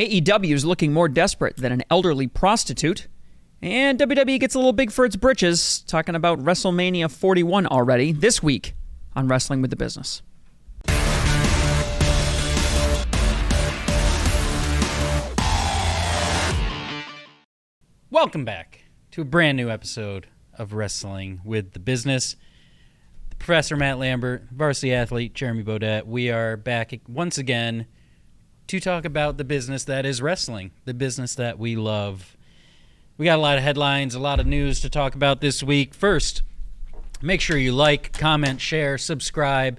AEW is looking more desperate than an elderly prostitute. And WWE gets a little big for its britches, talking about WrestleMania 41 already, this week on Wrestling with the Business. Welcome back to a brand new episode of Wrestling with the Business. Professor Matt Lambert, varsity athlete Jeremy Bodette. We are back once again to talk about the business that is wrestling, the business that we love. We got a lot of headlines, a lot of news to talk about this week. First, make sure you like, comment, share, subscribe,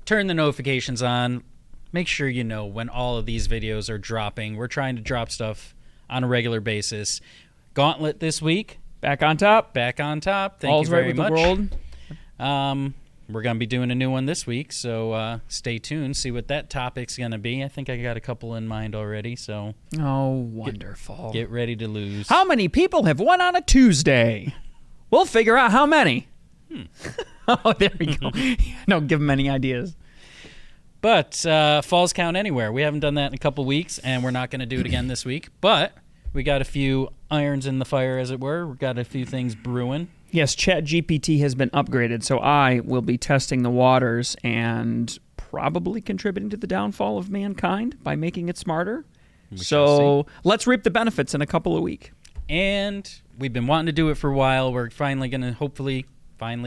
turn the notifications on. Make sure you know when all of these videos are dropping. We're trying to drop stuff on a regular basis. Gauntlet this week. Back on top. Back on top. Thank All's you very right with much. the world. We're going to be doing a new one this week, so stay tuned, see what that topic's going to be. I think I got a couple in mind already, so... Oh, wonderful. Get ready to lose. How many people have won on a Tuesday? We'll figure out how many. Oh, there we go. Don't give them any ideas. But falls count anywhere. We haven't done that in a couple weeks, and we're not going to do it again this week. But we got a few irons in the fire, as it were. We've got a few things brewing. Yes, ChatGPT has been upgraded, so I will be testing the waters and probably contributing to the downfall of mankind by making it smarter. So let's reap the benefits in a couple of weeks. And we've been wanting to do it for a while. We're finally going to hopefully going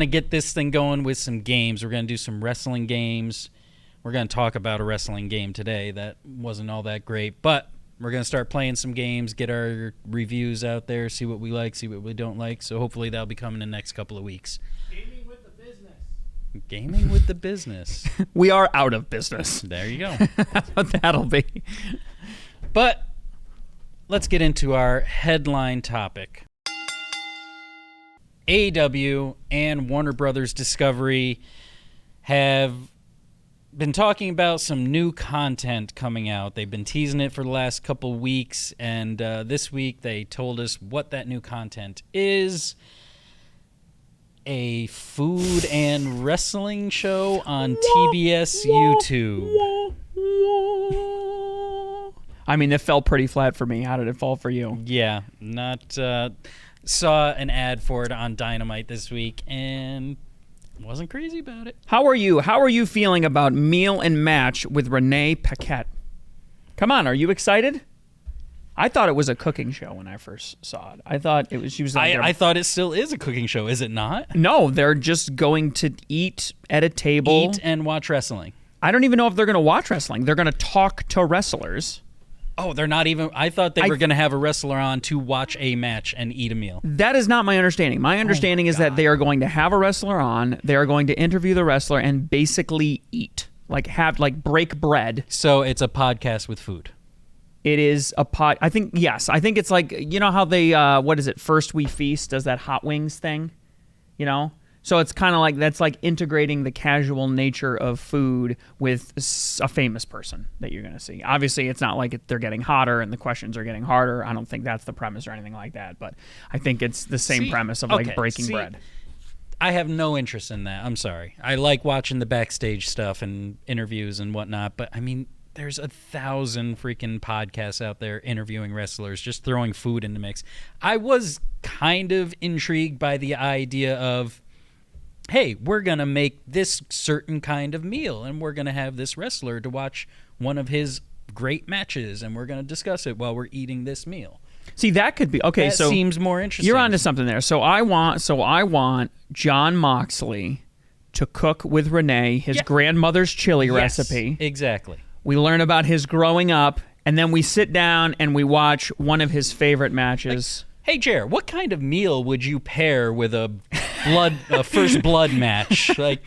to get this thing going with some games. We're going to do some wrestling games. We're going to talk about a wrestling game today that wasn't all that great, but we're going to start playing some games, get our reviews out there, see what we like, see what we don't like. So hopefully that'll be coming in the next couple of weeks. Gaming with the business. Gaming with the business. We are out of business. There you go. That's what that'll be. But let's get into our headline topic. AEW and Warner Brothers Discovery have been talking about some new content coming out. They've been teasing it for the last couple weeks, and this week they told us what that new content is. A food and wrestling show on TBS YouTube. I mean, it fell pretty flat for me. How did it fall for you? Yeah, saw an ad for it on Dynamite this week, and wasn't crazy about it. How are you feeling about Meal and Match with Renee Paquette? Come on, are you excited? I thought it was a cooking show when I first saw it. I thought it was. She was. I thought it still is a cooking show. Is it not? No, they're just going to eat at a table. Eat and watch wrestling. I don't even know if they're going to watch wrestling. They're going to talk to wrestlers. Oh, they're not even... I thought they were going to have a wrestler on to watch a match and eat a meal. That is not my understanding. My understanding is that they are going to have a wrestler on, they are going to interview the wrestler and basically eat. Break bread. So it's a podcast with food. It is a I think it's like, you know how they, what is it, First We Feast does that hot wings thing, you know? So it's kind of like, that's like integrating the casual nature of food with a famous person that you're going to see. Obviously, it's not like they're getting hotter and the questions are getting harder. I don't think that's the premise or anything like that. But I think it's the same premise of breaking bread. I have no interest in that. I'm sorry. I like watching the backstage stuff and interviews and whatnot. But, I mean, there's 1,000 freaking podcasts out there interviewing wrestlers, just throwing food in the mix. I was kind of intrigued by the idea of, hey, we're going to make this certain kind of meal, and we're going to have this wrestler to watch one of his great matches, and we're going to discuss it while we're eating this meal. See, that could be... Okay, that seems more interesting. You're onto something there. So I want Jon Moxley to cook with Renee his grandmother's chili recipe. Exactly. We learn about his growing up, and then we sit down and we watch one of his favorite matches. Hey, Jer, what kind of meal would you pair with a first blood match? Like,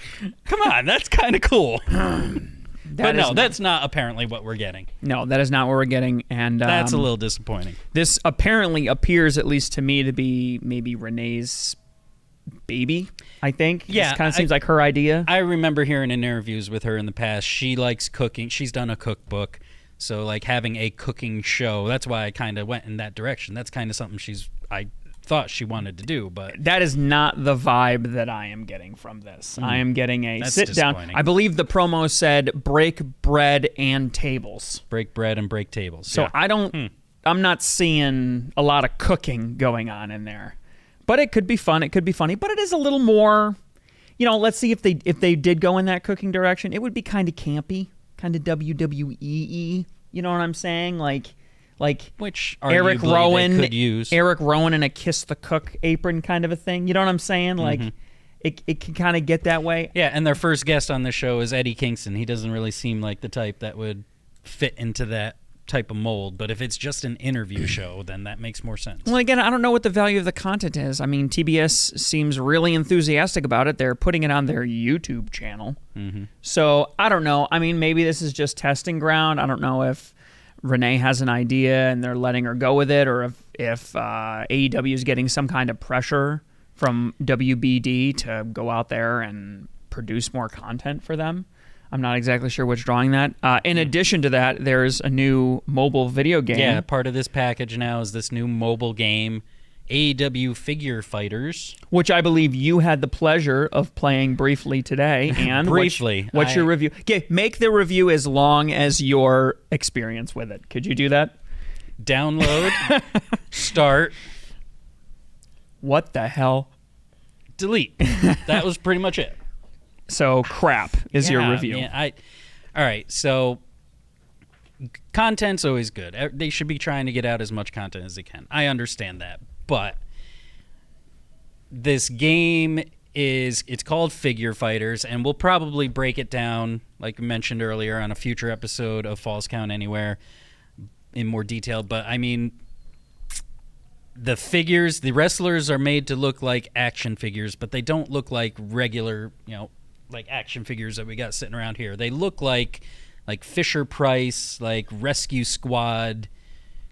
come on, that's kind of cool. But no, that's not apparently what we're getting. No, that is not what we're getting, and that's a little disappointing. This apparently appears, at least to me, to be maybe Renee's baby, I think. Yeah. It kind of seems like her idea. I remember hearing in interviews with her in the past, she likes cooking. She's done a cookbook. So, like, having a cooking show, that's why I kind of went in that direction. That's kind of something I thought she wanted to do. But that is not the vibe that I am getting from this. I am getting a sit down. I believe the promo said break bread and tables. Break bread and break tables. So I don't. I'm not seeing a lot of cooking going on in there. But it could be fun. It could be funny. But it is a little more. Let's see if they did go in that cooking direction. It would be kind of campy, kind of WWE. You know what I'm saying? Like which Eric Rowan could use. Eric Rowan in a Kiss the Cook apron kind of a thing. You know what I'm saying? Like it can kind of get that way. Yeah, and their first guest on the show is Eddie Kingston. He doesn't really seem like the type that would fit into that type of mold, but if it's just an interview show, then that makes more sense. Well, again, I don't know what the value of the content is. I mean, TBS seems really enthusiastic about it. They're putting it on their YouTube channel. So I don't know. I mean, maybe this is just testing ground. I don't know if Renee has an idea and they're letting her go with it, or if AEW is getting some kind of pressure from WBD to go out there and produce more content for them. I'm not exactly sure what's drawing that. In addition to that, there's a new mobile video game. Yeah, part of this package now is this new mobile game, AEW Figure Fighters. Which I believe you had the pleasure of playing briefly today. And briefly. What's your review? Okay, make the review as long as your experience with it. Could you do that? Download, start. What the hell? Delete. That was pretty much it. So crap is your review. Yeah, all right, so content's always good. They should be trying to get out as much content as they can. I understand that. But this game it's called Figure Fighters, and we'll probably break it down, like we mentioned earlier, on a future episode of Falls Count Anywhere in more detail. But, I mean, the wrestlers are made to look like action figures, but they don't look like regular, like action figures that we got sitting around here. They look like Fisher-Price, like Rescue Squad,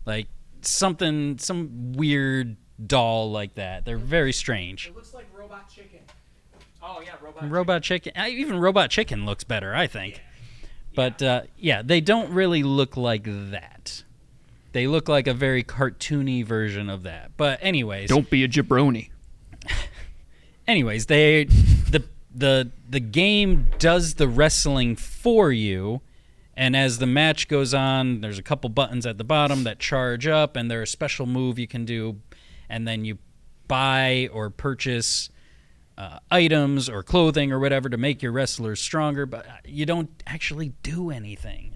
like some weird doll like that. They're very strange. It looks like Robot Chicken. Oh, yeah, Robot Chicken. Even Robot Chicken looks better, I think. Yeah. But, they don't really look like that. They look like a very cartoony version of that. But anyways. Don't be a jabroni. Anyways, the game does the wrestling for you, and as the match goes on, there's a couple buttons at the bottom that charge up, and there's a special move you can do, and then you buy or purchase items or clothing or whatever to make your wrestlers stronger, but you don't actually do anything.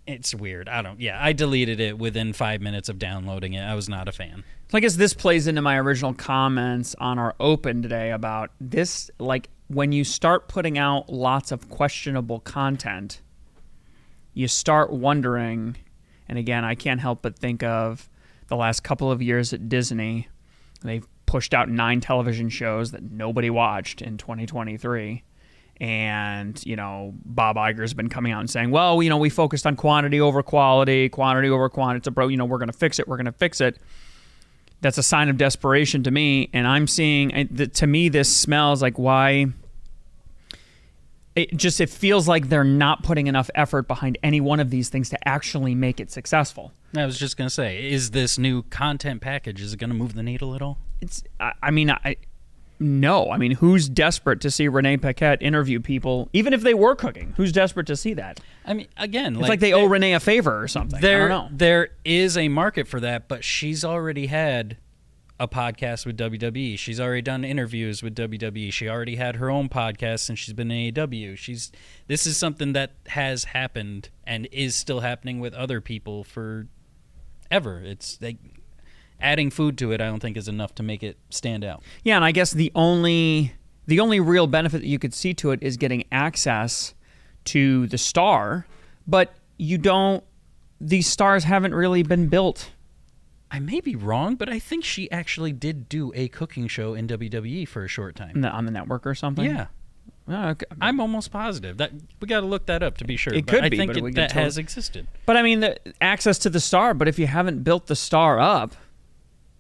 It's weird. I deleted it within 5 minutes of downloading it. I was not a fan. So I guess this plays into my original comments on our open today about this, like, when you start putting out lots of questionable content, you start wondering, and again, I can't help but think of the last couple of years at Disney. They've pushed out 9 television shows that nobody watched in 2023. And, Bob Iger's been coming out and saying, well, we focused on quantity over quality, we're going to fix it. That's a sign of desperation to me. And I'm seeing, to me, this smells like why. It feels like they're not putting enough effort behind any one of these things to actually make it successful. I was just going to say, is this new content package, is it going to move the needle at all? No. I mean, who's desperate to see Renee Paquette interview people, even if they were cooking? Who's desperate to see that? I mean, again, it's like they owe Renee a favor or something. I don't know. There is a market for that, but she's already had a podcast with WWE. She's already done interviews with WWE. She already had her own podcast since she's been in AEW. This is something that has happened and is still happening with other people forever. It's like adding food to it, I don't think is enough to make it stand out. Yeah, and I guess the only real benefit that you could see to it is getting access to the star, but these stars haven't really been built. I may be wrong, but I think she actually did do a cooking show in WWE for a short time. On the network or something? Yeah. Okay. I'm almost positive. That we got to look that up to be sure. It could be, I think but that has existed. But I mean, the access to the star, but if you haven't built the star up,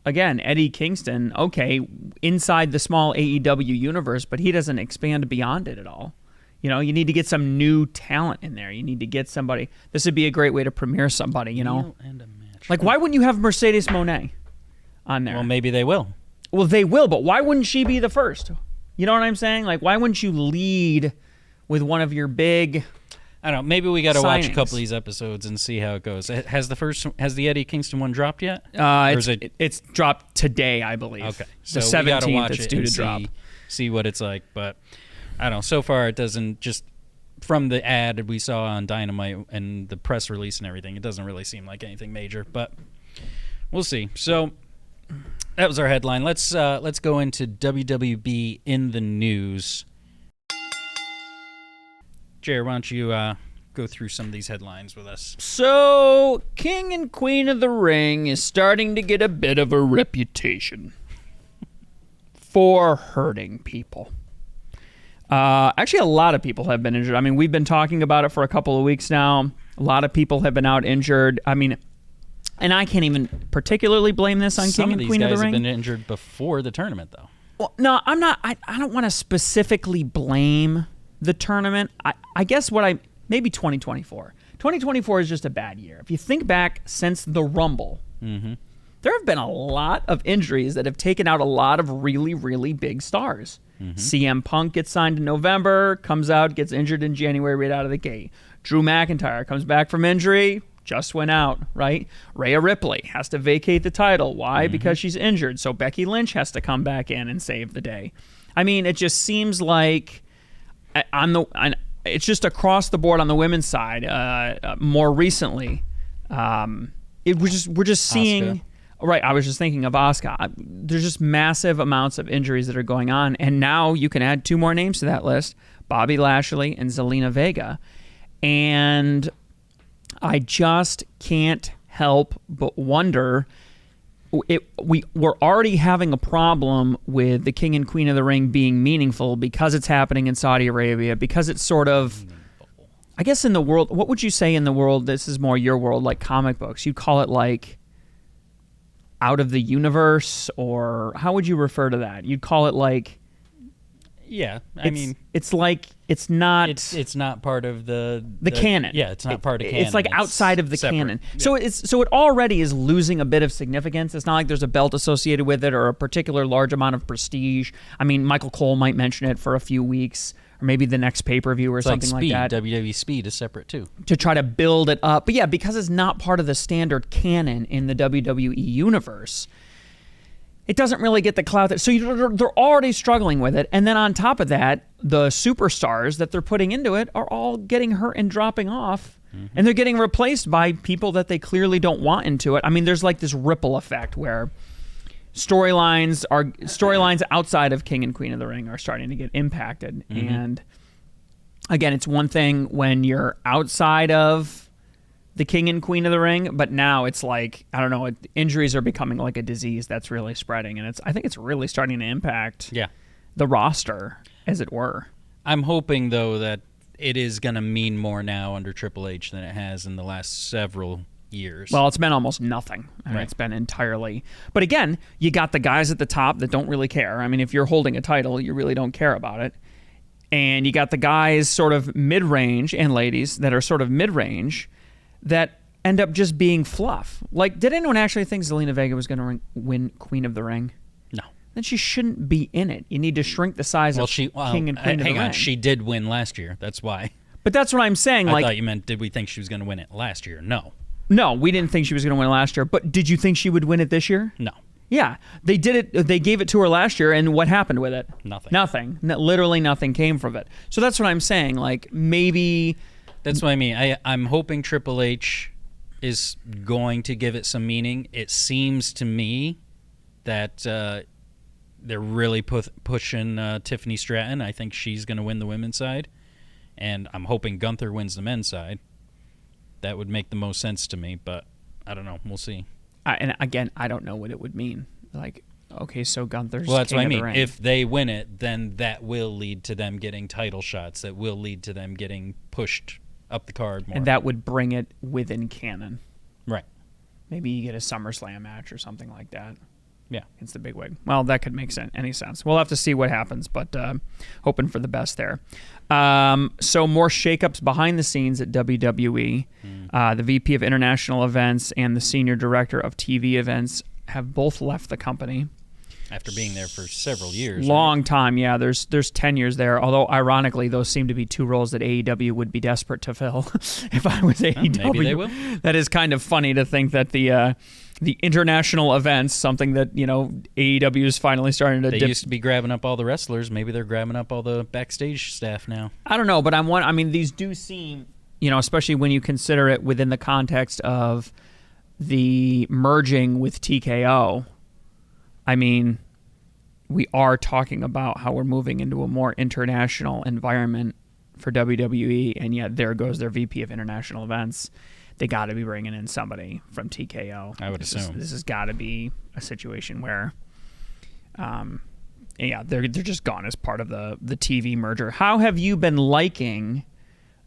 again, Eddie Kingston, okay, inside the small AEW universe, but he doesn't expand beyond it at all. You need to get some new talent in there. You need to get somebody. This would be a great way to premiere somebody, And a match. Like, why wouldn't you have Mercedes Moné? on there. Well, maybe they will. Well, they will, but why wouldn't she be the first? You know what I'm saying? Like, why wouldn't you lead with one of your big... I don't know. Maybe we got to watch a signings? couple of these episodes and see how it goes. Has the Eddie Kingston one dropped yet? It's dropped today, I believe. Okay. The So we gotta 17th watch it's it due and to drop. see what it's like. But I don't know. So far, it doesn't, just from the ad we saw on Dynamite and the press release and everything, it doesn't really seem like anything major. But we'll see. So that was our headline. Let's go into WWB in the news. Jerry, why don't you go through some of these headlines with us? So, King and Queen of the Ring is starting to get a bit of a reputation for hurting people. Actually, a lot of people have been injured. I mean, we've been talking about it for a couple of weeks now. A lot of people have been out injured. I mean, and I can't even particularly blame this on King and Queen of the Ring. Some of these guys have been injured before the tournament, though. Well, no, I'm not. I don't want to specifically blame the tournament. I guess maybe 2024. 2024 is just a bad year. If you think back since the Rumble, there have been a lot of injuries that have taken out a lot of really, really big stars. CM Punk gets signed in November, comes out, gets injured in January right out of the gate. Drew McIntyre comes back from injury, just went out, right? Rhea Ripley has to vacate the title. Why? Because she's injured. So Becky Lynch has to come back in and save the day. I mean, it just seems like it's just across the board on the women's side. More recently, we're just seeing. Asuka. Right, I was just thinking of Asuka. There's just massive amounts of injuries that are going on, and now you can add two more names to that list: Bobby Lashley and Zelina Vega. And I just can't help but wonder. We're already having a problem with the King and Queen of the Ring being meaningful because it's happening in Saudi Arabia, because it's sort of, I guess in the world, what would you say in the world, this is more your world, like comic books, you'd call it like out of the universe, or how would you refer to that? You'd call it like... Yeah, I mean... It's like, it's not... It's not part of the canon. Yeah, it's not part of canon. It's like outside of the separate. canon. Yeah. So it already is losing a bit of significance. It's not like there's a belt associated with it or a particular large amount of prestige. I mean, Michael Cole might mention it for a few weeks, or maybe the next pay-per-view or something like that. WWE Speed is separate too. To try to build it up. But yeah, because it's not part of the standard canon in the WWE universe, it doesn't really get the clout. So they're already struggling with it. And then on top of that, the superstars that they're putting into it are all getting hurt and dropping off. And they're getting replaced by people that they clearly don't want into it. I mean, there's like this ripple effect where storylines outside of King and Queen of the Ring are starting to get impacted. And again, it's one thing when you're outside of the King and Queen of the Ring, but now it's like, I don't know, injuries are becoming like a disease that's really spreading, and I think it's really starting to impact the roster, as it were. I'm hoping, though, that it is going to mean more now under Triple H than it has in the last several years. Well, it's been almost nothing. I mean, It's been entirely... But again, you got the guys at the top that don't really care. I mean, if you're holding a title, you really don't care about it. And you got the guys sort of mid-range, and ladies that are sort of mid-range, that end up just being fluff. Like, did anyone actually think Zelina Vega was going to win Queen of the Ring? No. Then she shouldn't be in it. You need to shrink the size of King and Queen of the Ring. Hang on, she did win last year. That's why. But that's what I'm saying. I thought you meant, did we think she was going to win it last year? No. No, we didn't think she was going to win last year. But did you think she would win it this year? No. Yeah, they did it. They gave it to her last year, and what happened with it? Nothing. Literally nothing came from it. So that's what I'm saying. Like, maybe... That's what I mean. I'm hoping Triple H is going to give it some meaning. It seems to me that they're really pushing Tiffany Stratton. I think she's going to win the women's side, and I'm hoping Gunther wins the men's side. That would make the most sense to me, but I don't know. We'll see. And again, I don't know what it would mean. Like, okay, so Gunther's Well, that's King what I of the mean. Ring. If they win it, then that will lead to them getting title shots. That will lead to them getting pushed up the card more. And that would bring it within canon. Right. Maybe you get a SummerSlam match or something like that. Yeah. Against the bigwig. Well, that could make any sense. We'll have to see what happens, but hoping for the best there. So more shakeups behind the scenes at WWE. The VP of International Events and the Senior Director of TV Events have both left the company. After being there for several years. Long time, yeah. There's tenures there. Although, ironically, those seem to be two roles that AEW would be desperate to fill if I was AEW. Maybe they will. That is kind of funny to think that the international events, something that, AEW is finally starting to They used to be grabbing up all the wrestlers. Maybe they're grabbing up all the backstage staff now. I don't know, but these do seem, especially when you consider it within the context of the merging with TKO. I mean, we are talking about how we're moving into a more international environment for WWE, and yet there goes their VP of International Events. They got to be bringing in somebody from TKO. I would assume. This has got to be a situation where, they're just gone as part of the TV merger. How have you been liking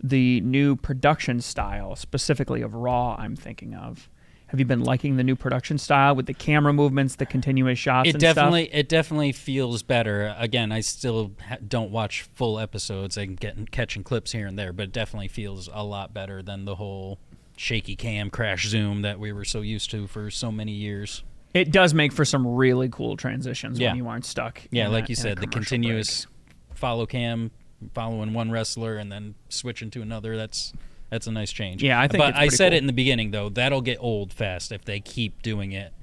the new production style, specifically of Raw, I'm thinking of? Have you been liking the new production style with the camera movements, the continuous shots and stuff? It definitely feels better. Again, I still don't watch full episodes. I'm catching clips here and there, but it definitely feels a lot better than the whole shaky cam, crash zoom that we were so used to for so many years. It does make for some really cool transitions when you aren't stuck. Yeah, like you said, the continuous follow cam, following one wrestler and then switching to another, that's a nice change. Yeah, I think But it's I said cool. it in the beginning, though. That'll get old fast if they keep doing it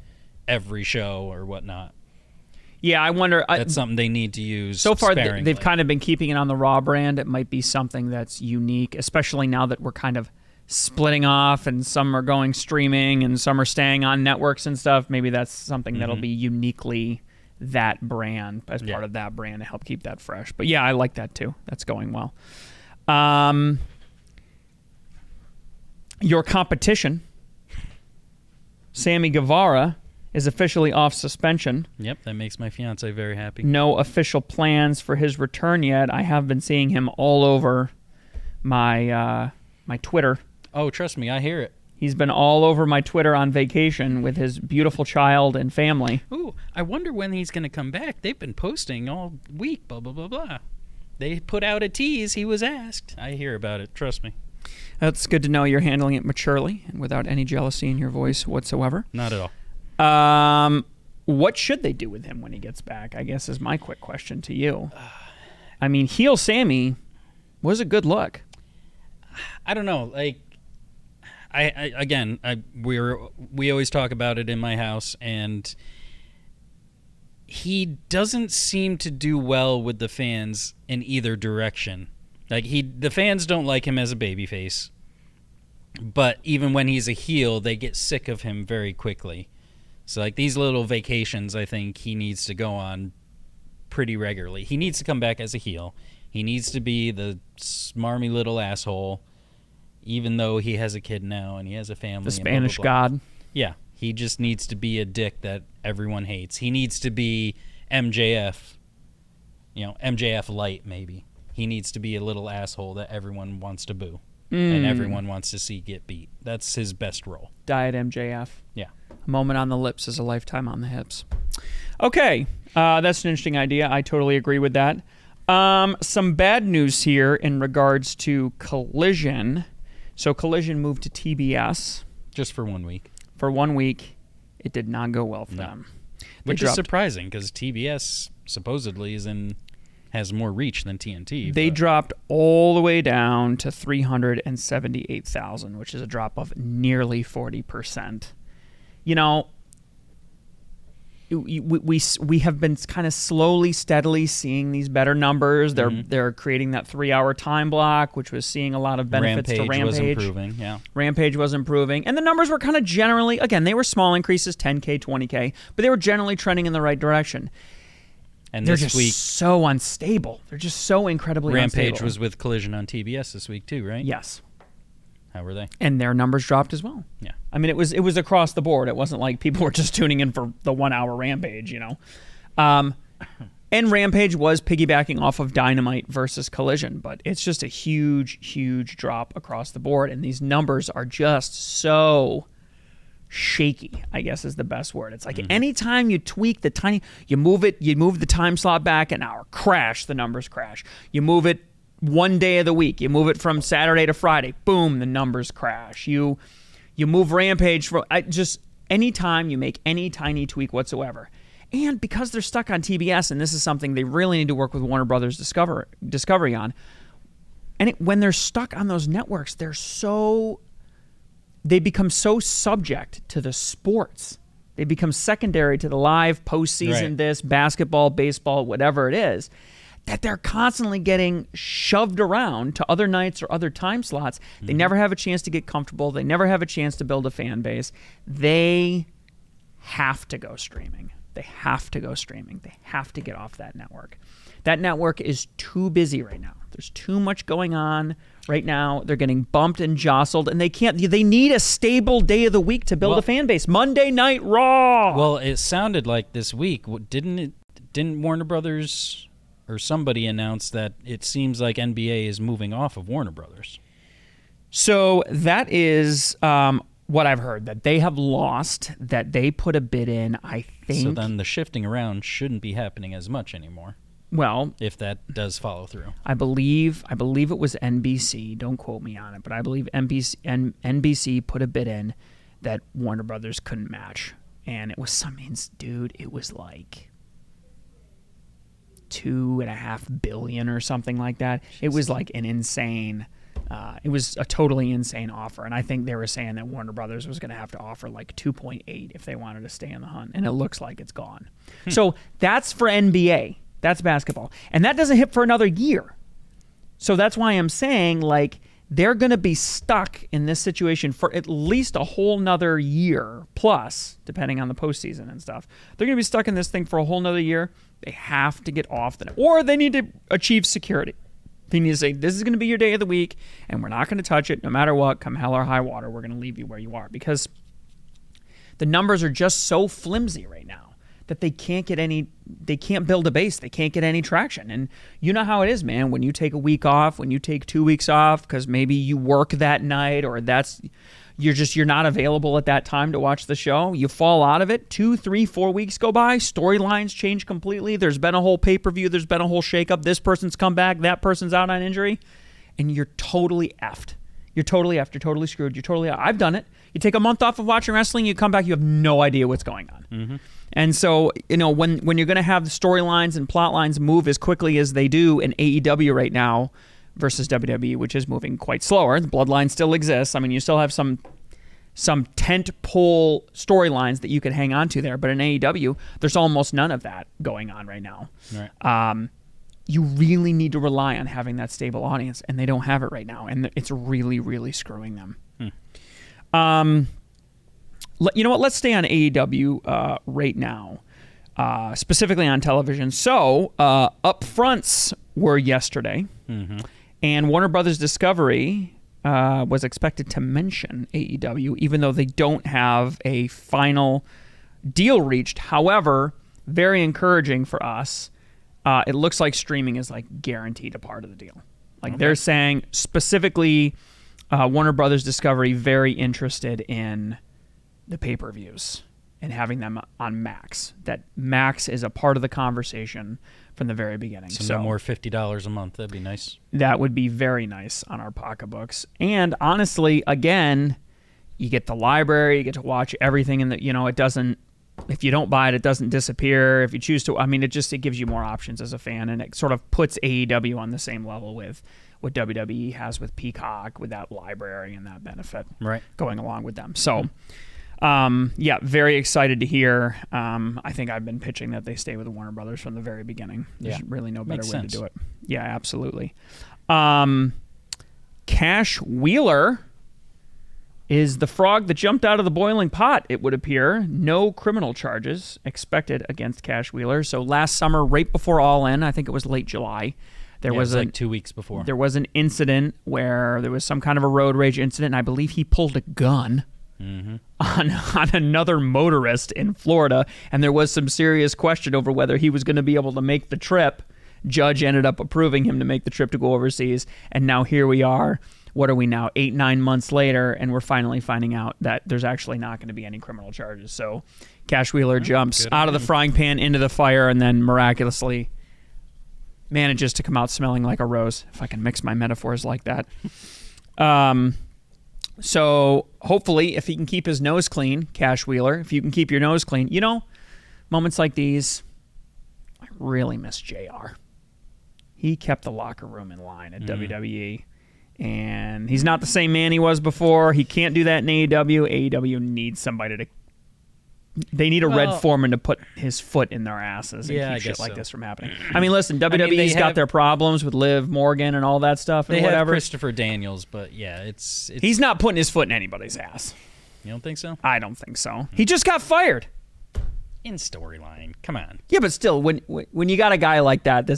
every show or whatnot. Yeah, I wonder. That's something they need to use So far, sparingly. they've kind of been keeping it on the Raw brand. It might be something that's unique, especially now that we're kind of splitting off and some are going streaming and some are staying on networks and stuff. Maybe that's something that'll be uniquely that brand, as part of that brand, to help keep that fresh. But yeah, I like that too. That's going well. Your competition, Sammy Guevara, is officially off suspension. Yep, that makes my fiance very happy. No official plans for his return yet. I have been seeing him all over my my Twitter. Oh, trust me, I hear it. He's been all over my Twitter on vacation with his beautiful child and family. Ooh, I wonder when he's going to come back. They've been posting all week, blah, blah, blah, blah. They put out a tease. He was asked. I hear about it, trust me. That's good to know you're handling it maturely and without any jealousy in your voice whatsoever. Not at all. What should they do with him when he gets back, I guess, is my quick question to you. I mean, heel Sammy was a good look. I don't know. Like, we always talk about it in my house, and he doesn't seem to do well with the fans in either direction. Like, the fans don't like him as a babyface, but even when he's a heel, they get sick of him very quickly. So, like, these little vacations, I think he needs to go on pretty regularly. He needs to come back as a heel. He needs to be the smarmy little asshole, even though he has a kid now and he has a family. The Spanish and blah, blah, blah. God. Yeah, he just needs to be a dick that everyone hates. He needs to be MJF, MJF light maybe. He needs to be a little asshole that everyone wants to boo and everyone wants to see get beat. That's his best role. Diet MJF. Yeah. A moment on the lips is a lifetime on the hips. Okay, that's an interesting idea. I totally agree with that. Some bad news here in regards to Collision. So Collision moved to TBS. Just for 1 week. For 1 week. It did not go well for them. Which is surprising because TBS supposedly has more reach than TNT. They dropped all the way down to 378,000, which is a drop of nearly 40%. We have been kind of slowly, steadily seeing these better numbers. They're creating that 3-hour time block, which was seeing a lot of benefits to Rampage. Was improving, yeah. Rampage was improving, and the numbers were kind of generally, again, they were small increases, 10K, 20K, but they were generally trending in the right direction. And they're this just week, so unstable. They're just so incredibly Rampage unstable. was with Collision on TBS this week too, right? Yes. How were they? And their numbers dropped as well. Yeah. I mean, it was across the board. It wasn't like people were just tuning in for the 1 hour Rampage, And Rampage was piggybacking off of Dynamite versus Collision, but it's just a huge, huge drop across the board. And these numbers are just so shaky, I guess is the best word. It's like anytime you tweak you move the time slot back an hour, crash, the numbers crash. You move it one day of the week, you move it from Saturday to Friday, boom, the numbers crash. You move Rampage anytime you make any tiny tweak whatsoever. And because they're stuck on TBS, and this is something they really need to work with Warner Brothers Discovery on, and when they're stuck on those networks, they become so subject to the sports. They become secondary to the live postseason, this, basketball, baseball, whatever it is, that they're constantly getting shoved around to other nights or other time slots. They never have a chance to get comfortable. They never have a chance to build a fan base. They have to go streaming. They have to go streaming. They have to get off that network. That network is too busy right now. There's too much going on right now. They're getting bumped and jostled, and they need a stable day of the week to build a fan base. Monday Night Raw. Well, it sounded like this week, didn't Warner Brothers or somebody announce that it seems like NBA is moving off of Warner Brothers? So that is what I've heard, that they have lost, that they put a bid in, I think. So then the shifting around shouldn't be happening as much anymore. Well, if that does follow through, I believe it was NBC. Don't quote me on it, but I believe NBC put a bid in that Warner Brothers couldn't match, and it was it was like $2.5 billion or something like that. It was like an insane. It was a totally insane offer, and I think they were saying that Warner Brothers was going to have to offer like 2.8 if they wanted to stay in the hunt, and it looks like it's gone. So that's for NBA. That's basketball. And that doesn't hit for another year. So that's why I'm saying, like, they're going to be stuck in this situation for at least a whole nother year plus, depending on the postseason and stuff. They're going to be stuck in this thing for a whole nother year. They have to get off the net. Or they need to achieve security. They need to say, this is going to be your day of the week, and we're not going to touch it no matter what. Come hell or high water, we're going to leave you where you are. Because the numbers are just so flimsy right now that they can't build a base. They can't get any traction. And you know how it is, man, when you take a week off, when you take 2 weeks off, because maybe you work that night or you're not available at that time to watch the show. You fall out of it. 2, 3, 4 weeks go by. Storylines change completely. There's been a whole pay-per-view. There's been a whole shakeup. This person's come back. That person's out on injury. And you're totally effed. You're totally effed. You're totally screwed. You're totally out. I've done it. You take a month off of watching wrestling. You come back. You have no idea what's going on. Mm-hmm. And so, when you're going to have the storylines and plot lines move as quickly as they do in AEW right now versus WWE, which is moving quite slower. The bloodline still exists. I mean, you still have some tent pole storylines that you can hang on to there. But in AEW, there's almost none of that going on right now. Right. You really need to rely on having that stable audience, and they don't have it right now. And it's really, really screwing them. You know what? Let's stay on AEW right now, specifically on television. So, upfronts were yesterday, and Warner Brothers Discovery was expected to mention AEW, even though they don't have a final deal reached. However, very encouraging for us. It looks like streaming is like guaranteed a part of the deal. Like they're saying specifically, Warner Brothers Discovery very interested in the pay-per-views and having them on Max. That Max is a part of the conversation from the very beginning. So no more $50 a month. That'd be nice. That would be very nice on our pocketbooks. And honestly, again, you get the library, you get to watch everything in the, it doesn't, if you don't buy it, it doesn't disappear. If you choose to, it gives you more options as a fan, and it sort of puts AEW on the same level with what WWE has with Peacock, with that library and that benefit going along with them. So, very excited to hear. I think I've been pitching that they stay with the Warner Brothers from the very beginning. There's really no better way to do it. Yeah, absolutely. Cash Wheeler is the frog that jumped out of the boiling pot, it would appear. No criminal charges expected against Cash Wheeler. So last summer, right before All In, I think it was late July, it was like 2 weeks before. There was an incident where there was some kind of a road rage incident, and I believe he pulled a gun on another motorist in Florida, and there was some serious question over whether he was going to be able to make the trip. Judge ended up approving him to make the trip to go overseas, and now here we are. What are we now, 8-9 months later, and we're finally finding out that there's actually not going to be any criminal charges. So Cash Wheeler jumps out of the frying pan into the fire and then miraculously manages to come out smelling like a rose, if I can mix my metaphors like that. So hopefully, if he can keep his nose clean, Cash Wheeler, if you can keep your nose clean, moments like these, I really miss JR. He kept the locker room in line at WWE, and he's not the same man he was before. He can't do that in AEW. AEW needs somebody to. They need a Red Foreman to put his foot in their asses and keep shit like this from happening. I mean, listen, WWE's got their problems with Liv Morgan and all that stuff and whatever. They have Christopher Daniels, but yeah, it's... He's not putting his foot in anybody's ass. You don't think so? I don't think so. He just got fired. In storyline. Come on. Yeah, but still, when you got a guy like that,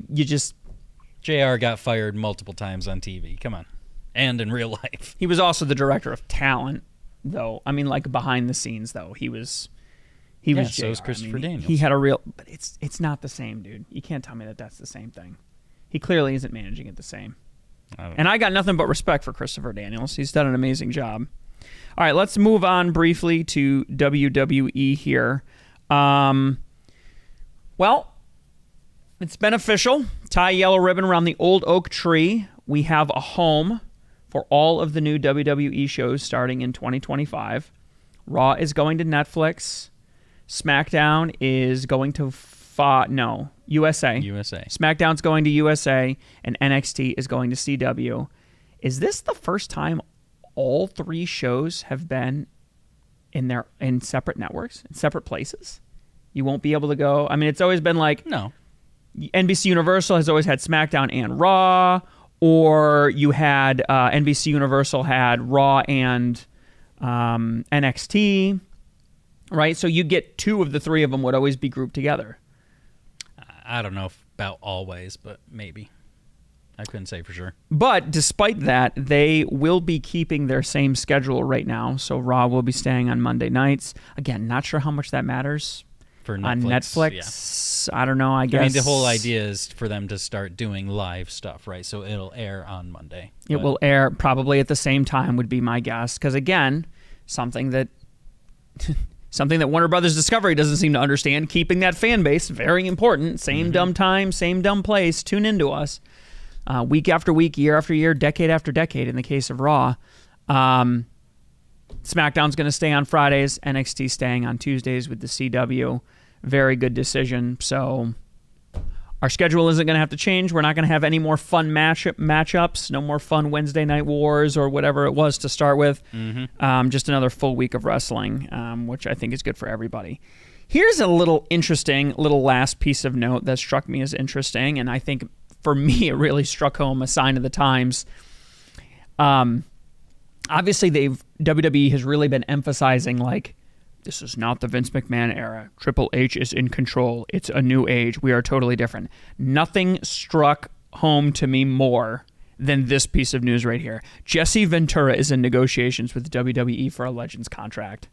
you just... JR got fired multiple times on TV. Come on. And in real life. He was also the director of talent, though. I mean, like behind the scenes, though. He was JR. So was Christopher Daniels. He had a real... But it's not the same, dude. You can't tell me that that's the same thing. He clearly isn't managing it the same. I got nothing but respect for Christopher Daniels. He's done an amazing job. All right, let's move on briefly to WWE here. Well, it's been official. Tie yellow ribbon around the old oak tree. We have a home for all of the new WWE shows starting in 2025. Raw is going to Netflix. SmackDown is going to USA. SmackDown's going to USA, and NXT is going to CW. Is this the first time all three shows have been in separate networks, in separate places? You won't be able to go. I mean, it's always been like NBC Universal has always had SmackDown and Raw, or you had NBC Universal had Raw and NXT, right? So you get two of the three of them would always be grouped together. I don't know about always, but maybe. I couldn't say for sure. But despite that, they will be keeping their same schedule right now. So Raw will be staying on Monday nights. Again, not sure how much that matters. For Netflix, on Netflix, yeah. I don't know. I guess. I mean, the whole idea is for them to start doing live stuff, right? So it'll air on Monday. It will air probably at the same time, would be my guess. Because again, something that Warner Brothers Discovery doesn't seem to understand. Keeping that fan base very important. Same dumb time, same dumb place. Tune into us, week after week, year after year, decade after decade. In the case of Raw. SmackDown's going to stay on Fridays. NXT staying on Tuesdays with the CW. Very good decision. So our schedule isn't going to have to change. We're not going to have any more fun matchups. No more fun Wednesday Night Wars or whatever it was to start with. Just another full week of wrestling, which I think is good for everybody. Here's a little last piece of note that struck me as interesting, and I think for me it really struck home a sign of the times. Obviously, WWE has really been emphasizing, like, this is not the Vince McMahon era. Triple H is in control. It's a new age. We are totally different. Nothing struck home to me more than this piece of news right here. Jesse Ventura is in negotiations with WWE for a Legends contract.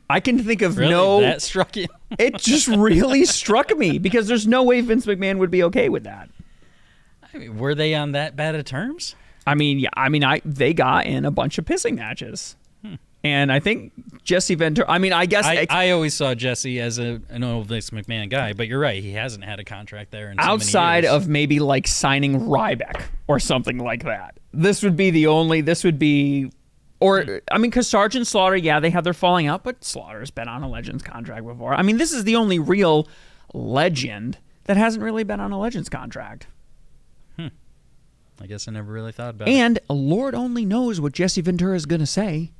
I can think of that struck you? It just really struck me because there's no way Vince McMahon would be okay with that. I mean, were they on that bad of terms? They got in a bunch of pissing matches. And I think Jesse Ventura, I guess... I always saw Jesse as an old Vince McMahon guy, but you're right. He hasn't had a contract there in so outside many years. Of maybe like signing Ryback or something like that. Because Sergeant Slaughter, they have their falling out, but Slaughter's been on a Legends contract before. I mean, this is the only real legend that hasn't really been on a Legends contract. I guess I never really thought about it. And Lord only knows what Jesse Ventura is going to say.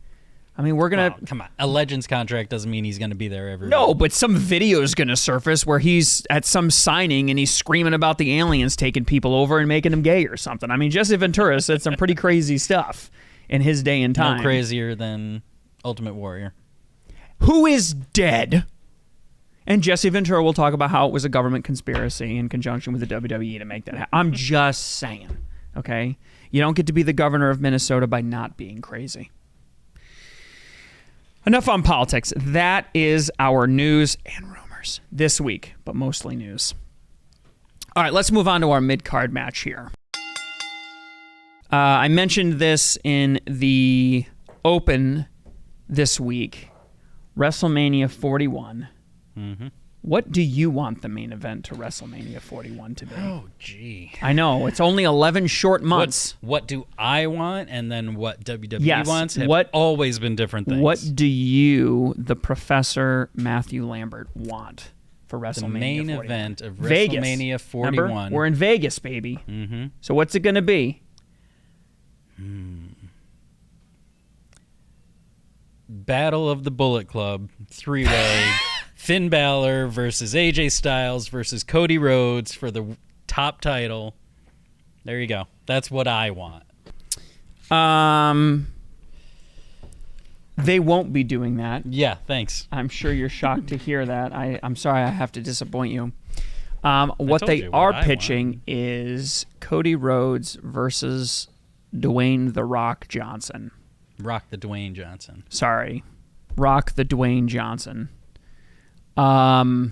I mean, we're going to... come on. A Legends contract doesn't mean he's going to be there every No, week. but some video is going to surface where he's at some signing and he's screaming about the aliens taking people over and making them gay or something. I mean, Jesse Ventura said some pretty crazy stuff in his day and time. No crazier than Ultimate Warrior. Who is dead. And Jesse Ventura will talk about how it was a government conspiracy in conjunction with the WWE to make that happen. I'm just saying, okay? You don't get to be the governor of Minnesota by not being crazy. Enough on politics. That is our news and rumors this week, but mostly news. All right, let's move on to our mid-card match here. I mentioned this in the open this week. WrestleMania 41. What do you want the main event to WrestleMania 41 to be? Oh, gee. I know. It's only 11 short months. What do I want, and then what WWE Yes. wants have always been different things. What do you, the Professor Matthew Lambert, want for WrestleMania The main 41? event of Vegas. WrestleMania 41. Remember? We're in Vegas, baby. Mm-hmm. So what's it going to be? Battle of the Bullet Club, 3-way. Finn Balor versus AJ Styles versus Cody Rhodes for the top title. There you go. That's what I want. They won't be doing that. Yeah, thanks. I'm sure you're shocked to hear that. I'm sorry I have to disappoint you. What they are pitching is Cody Rhodes versus Dwayne The Rock Johnson. Rock the Dwayne Johnson. Sorry. Rock the Dwayne Johnson. Dwayne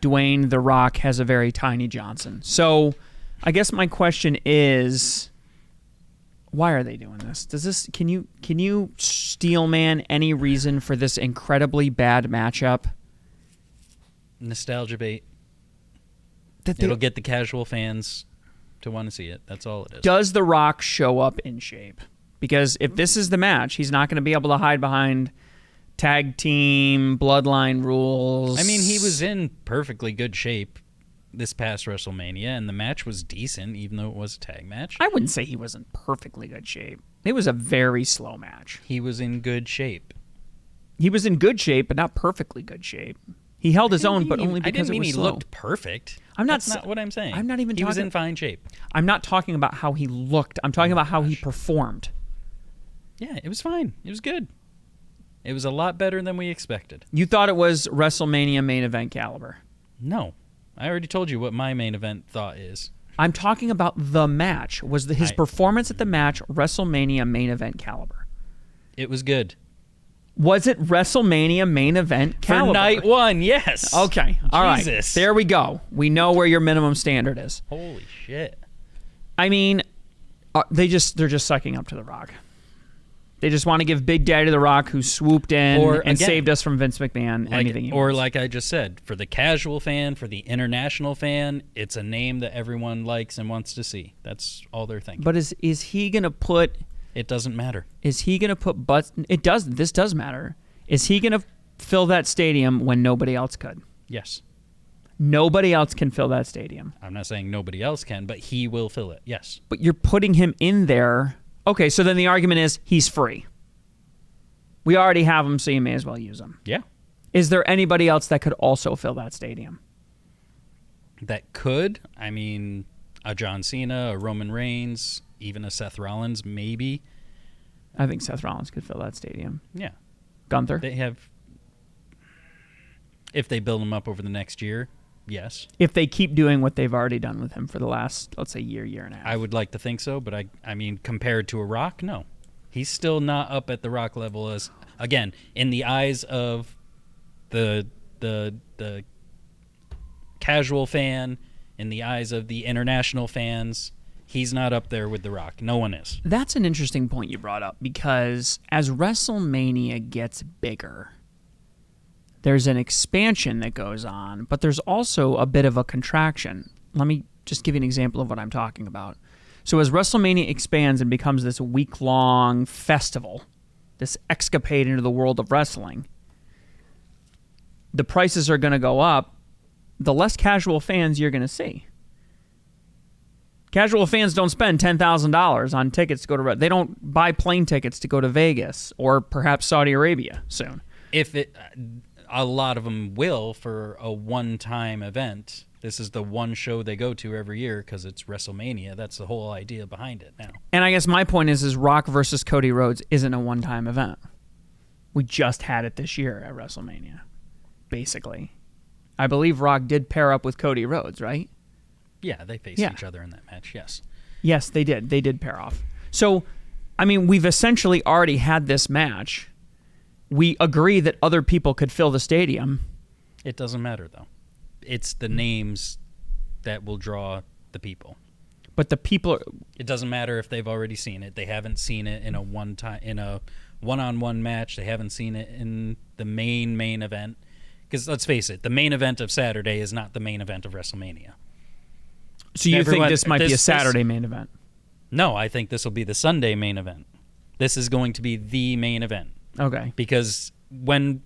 The Rock has a very tiny Johnson. So I guess my question is, why are they doing this? Can you steel man any reason for this incredibly bad matchup? Nostalgia bait. It'll get the casual fans to want to see it. That's all it is. Does The Rock show up in shape? Because if this is the match, he's not going to be able to hide behind tag team, bloodline rules. I mean, he was in perfectly good shape this past WrestleMania, and the match was decent, even though it was a tag match. I wouldn't say he was in perfectly good shape. It was a very slow match. He was in good shape. He was in good shape, but not perfectly good shape. He held his own, but only because it was he slow. looked perfect. That's not what I'm saying. I'm not even He was in fine shape. I'm not talking about how he looked. I'm talking about how he performed. Yeah, it was fine. It was good. It was a lot better than we expected. You thought it was WrestleMania main event caliber. No. I already told you what my main event thought is. I'm talking about the match. Was his performance at the match WrestleMania main event caliber? It was good. Was it WrestleMania main event caliber? For night one, yes. Okay. All right. Jesus. There we go. We know where your minimum standard is. Holy shit. I mean, they're just sucking up to The Rock. They just want to give Big Daddy The Rock, who swooped in and saved us from Vince McMahon, anything he wants. Like I just said, for the casual fan, for the international fan, it's a name that everyone likes and wants to see. That's all they're thinking. But is he going to put... It doesn't matter. Is he going to put butts... It does. This does matter. Is he going to fill that stadium when nobody else could? Yes. Nobody else can fill that stadium. I'm not saying nobody else can, but he will fill it. Yes. But you're putting him in there... Okay, so then the argument is he's free. We already have him, so you may as well use him. Yeah. Is there anybody else that could also fill that stadium? That could? I mean, a John Cena, a Roman Reigns, even a Seth Rollins, maybe. I think Seth Rollins could fill that stadium. Yeah. Gunther? They have... If they build him up over the next year, yes. If they keep doing what they've already done with him for the last, let's say, year and a half. I would like to think so, but I mean, compared to a Rock, no. He's still not up at the Rock level as, again, in the eyes of the casual fan, in the eyes of the international fans, he's not up there with the Rock. No one is. That's an interesting point you brought up, because as WrestleMania gets bigger, there's an expansion that goes on, but there's also a bit of a contraction. Let me just give you an example of what I'm talking about. So as WrestleMania expands and becomes this week-long festival, this escapade into the world of wrestling, the prices are going to go up, the less casual fans you're going to see. Casual fans don't spend $10,000 on tickets to go to... They don't buy plane tickets to go to Vegas or perhaps Saudi Arabia soon. A lot of them will for a one-time event. This is the one show they go to every year because it's WrestleMania. That's the whole idea behind it now. And I guess my point is Rock versus Cody Rhodes isn't a one-time event. We just had it this year at WrestleMania, basically. I believe Rock did pair up with Cody Rhodes, right? Yeah, they faced each other in that match, yes. Yes, they did. They did pair off. So, I mean, we've essentially already had this match. We agree that other people could fill the stadium. It doesn't matter, though. It's the names that will draw the people. But the people... It doesn't matter if they've already seen it. They haven't seen it in a one-on-one match. They haven't seen it in the main event. Because let's face it, the main event of Saturday is not the main event of WrestleMania. So you think this might be a Saturday main event? No, I think this will be the Sunday main event. This is going to be the main event. Okay. Because when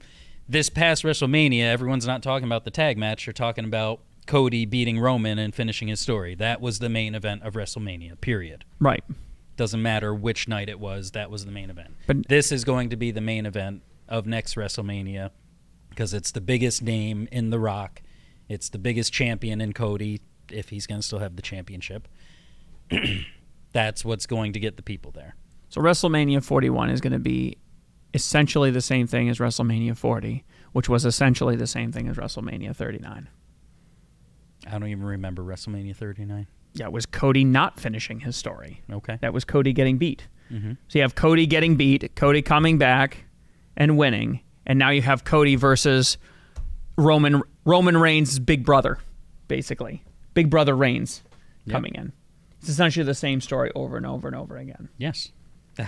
this past WrestleMania, everyone's not talking about the tag match. They're talking about Cody beating Roman and finishing his story. That was the main event of WrestleMania, period. Right. Doesn't matter which night it was, that was the main event. But this is going to be the main event of next WrestleMania because it's the biggest name in The Rock. It's the biggest champion in Cody, if he's going to still have the championship. That's what's going to get the people there. So WrestleMania 41 is going to be essentially the same thing as WrestleMania 40, which was essentially the same thing as WrestleMania 39. I don't even remember WrestleMania 39. Yeah, it was Cody not finishing his story. Okay. That was Cody getting beat. Mm-hmm. So you have Cody getting beat, Cody coming back and winning, and now you have Cody versus Roman Reigns' big brother, basically. Big brother Reigns coming in. It's essentially the same story over and over and over again. Yes.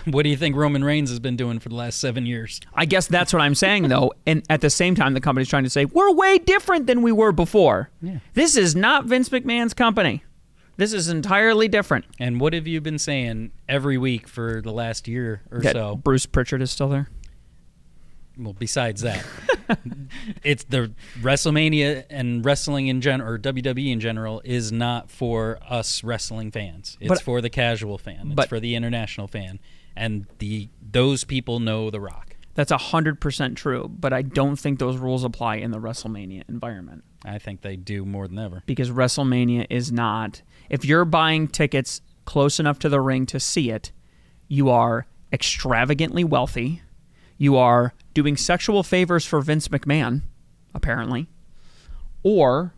What do you think Roman Reigns has been doing for the last 7 years? I guess that's what I'm saying, though. And at the same time, the company's trying to say, we're way different than we were before. Yeah. This is not Vince McMahon's company. This is entirely different. And what have you been saying every week for the last year or so? Bruce Pritchard is still there? Well, besides that, it's the WrestleMania and wrestling in general, or WWE in general, is not for us wrestling fans. It's for the casual fan. It's for the international fan. And those people know The Rock. That's 100% true, but I don't think those rules apply in the WrestleMania environment. I think they do more than ever. Because WrestleMania is not... If you're buying tickets close enough to the ring to see it, you are extravagantly wealthy. You are doing sexual favors for Vince McMahon, apparently. Or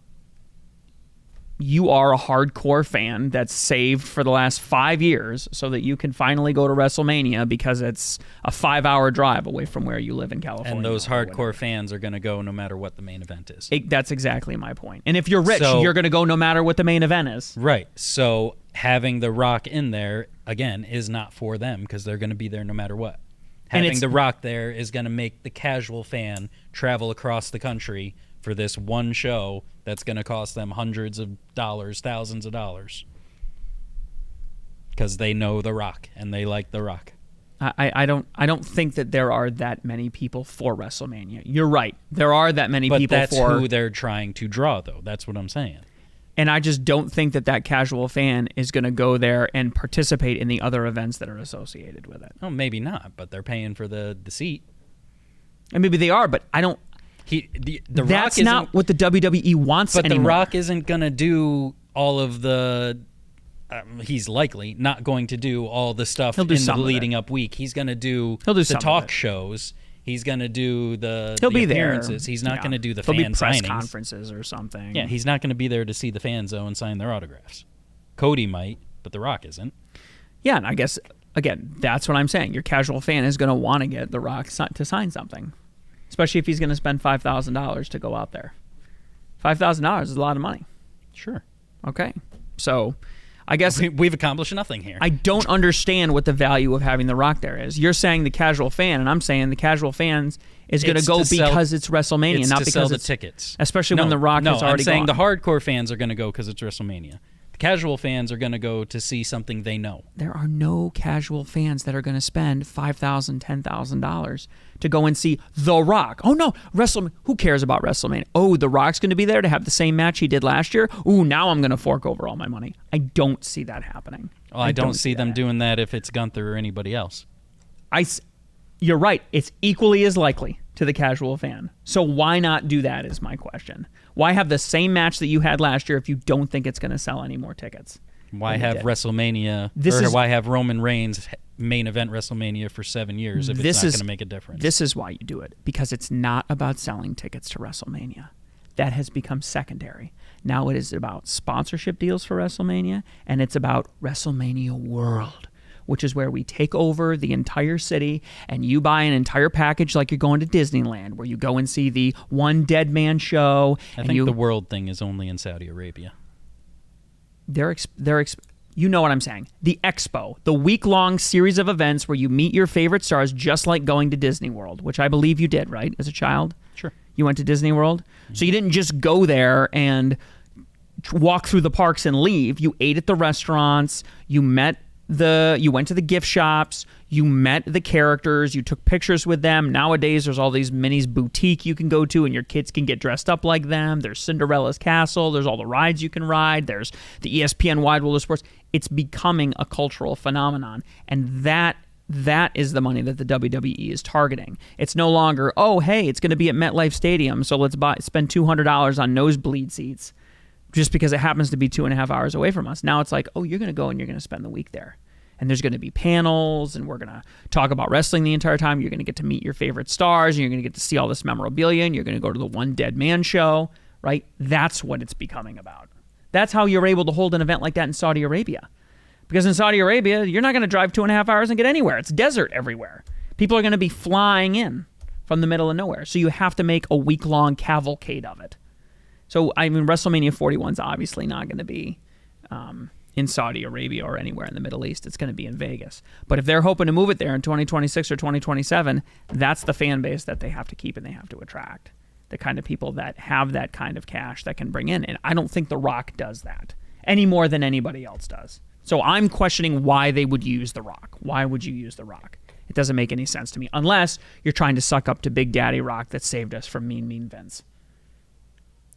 you are a hardcore fan that's saved for the last 5 years so that you can finally go to WrestleMania because it's a 5-hour drive away from where you live in California. And those hardcore fans are going to go no matter what the main event is. That's exactly my point. And if you're rich, you're going to go no matter what the main event is. Right. So having The Rock in there, again, is not for them because they're going to be there no matter what. Having The Rock there is going to make the casual fan travel across the country for this one show that's going to cost them hundreds of dollars, thousands of dollars. Because they know The Rock and they like The Rock. I don't think that there are that many people for WrestleMania. You're right. There are that many people for... But that's who they're trying to draw, though. That's what I'm saying. And I just don't think that casual fan is going to go there and participate in the other events that are associated with it. Oh, maybe not, but they're paying for the seat. And maybe they are, but I don't... That's not what the WWE wants anymore. But The Rock isn't going to do all of the... he's likely not going to do all the stuff in the leading up week. He's going to do the talk shows. He's going to do the appearances. He's not going to do the fan signings. Press conferences or something. Yeah, he's not going to be there to see the fans, though, and sign their autographs. Cody might, but The Rock isn't. Yeah, and I guess, again, that's what I'm saying. Your casual fan is going to want to get The Rock to sign something, especially if he's going to spend $5,000 to go out there. $5,000 is a lot of money. Sure. Okay. So... I guess we've accomplished nothing here. I don't understand what the value of having The Rock there is. You're saying the casual fan, and I'm saying the casual fans is going to go because it's WrestleMania, not because it's the tickets. Especially when The Rock has already gone. I'm saying the hardcore fans are going to go because it's WrestleMania. The casual fans are going to go to see something they know. There are no casual fans that are going to spend $5,000, $10,000 to go and see The Rock. Oh no, who cares about WrestleMania? Oh, The Rock's going to be there to have the same match he did last year? Ooh, now I'm going to fork over all my money. I don't see that happening. Well, I don't see them doing that if it's Gunther or anybody else. You're right. It's equally as likely to the casual fan. So why not do that is my question. Why have the same match that you had last year if you don't think it's going to sell any more tickets? Why have WrestleMania, why have Roman Reigns main event WrestleMania for 7 years if it's not going to make a difference? This is why you do it, because it's not about selling tickets to WrestleMania. That has become secondary. Now it is about sponsorship deals for WrestleMania, and it's about WrestleMania World, which is where we take over the entire city and you buy an entire package like you're going to Disneyland, where you go and see the one dead man show. I think the world thing is only in Saudi Arabia. You know what I'm saying. The Expo, the week-long series of events where you meet your favorite stars, just like going to Disney World, which I believe you did, right, as a child? Sure. You went to Disney World? So you didn't just go there and walk through the parks and leave. You ate at the restaurants. You went to the gift shops. You met the characters. You took pictures with them. Nowadays, there's all these Minnie's boutique you can go to, and your kids can get dressed up like them. There's Cinderella's Castle. There's all the rides you can ride. There's the ESPN Wide World of Sports. It's becoming a cultural phenomenon, and that is the money that the WWE is targeting. It's no longer, oh, hey, it's going to be at MetLife Stadium, so let's spend $200 on nosebleed seats just because it happens to be 2.5 hours away from us. Now it's like, oh, you're going to go and you're going to spend the week there. And there's going to be panels, and we're going to talk about wrestling the entire time. You're going to get to meet your favorite stars, and you're going to get to see all this memorabilia, and you're going to go to the One Dead Man show, right? That's what it's becoming about. That's how you're able to hold an event like that in Saudi Arabia. Because in Saudi Arabia, you're not going to drive 2.5 hours and get anywhere. It's desert everywhere. People are going to be flying in from the middle of nowhere. So you have to make a week-long cavalcade of it. So, I mean, WrestleMania 41 is obviously not going to be in Saudi Arabia or anywhere in the Middle East. It's going to be in Vegas. But if they're hoping to move it there in 2026 or 2027, that's the fan base that they have to keep and they have to attract. The kind of people that have that kind of cash that can bring in. And I don't think The Rock does that any more than anybody else does. So I'm questioning why they would use The Rock. Why would you use The Rock? It doesn't make any sense to me. Unless you're trying to suck up to Big Daddy Rock that saved us from Mean Vince.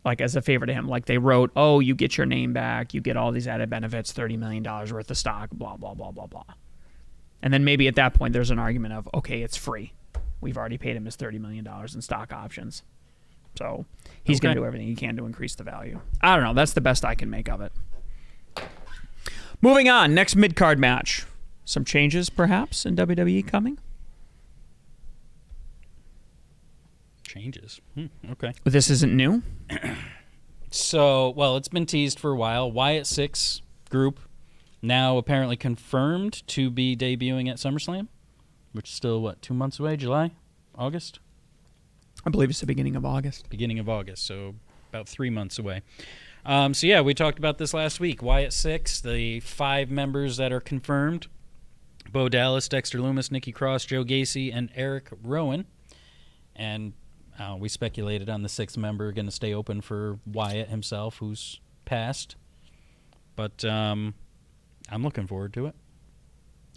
Like, as a favor to him. Like, they wrote, oh, you get your name back, you get all these added benefits, $30 million worth of stock, blah, blah, blah, blah, blah. And then maybe at that point there's an argument of, okay, it's free. We've already paid him his $30 million in stock options. So he's going to do everything he can to increase the value. I don't know. That's the best I can make of it. Moving on. Next mid-card match. Some changes, perhaps, in WWE coming? Changes. Okay. But this isn't new? So, well, it's been teased for a while. Wyatt Six group now apparently confirmed to be debuting at SummerSlam, which is still, 2 months away? July? August? I believe it's the beginning of August. Beginning of August, so about 3 months away. So, yeah, we talked about this last week. Wyatt Six, the 5 members that are confirmed: Bo Dallas, Dexter Lumis, Nikki Cross, Joe Gacy, and Eric Rowan. And we speculated on the 6th member going to stay open for Wyatt himself, who's passed. But I'm looking forward to it.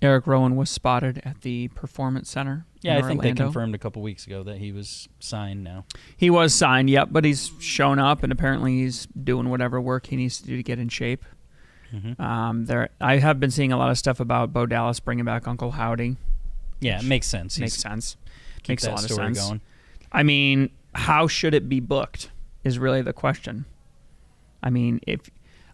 Eric Rowan was spotted at the Performance Center. Yeah, I think they Orlando. confirmed a couple weeks ago that he was signed now. He was signed, yep, but he's shown up, and apparently he's doing whatever work he needs to do to get in shape. Mm-hmm. I have been seeing a lot of stuff about Bo Dallas bringing back Uncle Howdy. Yeah, it makes sense. Makes sense. Keep Makes a that lot of story sense. going. I mean, how should it be booked is really the question. I mean, if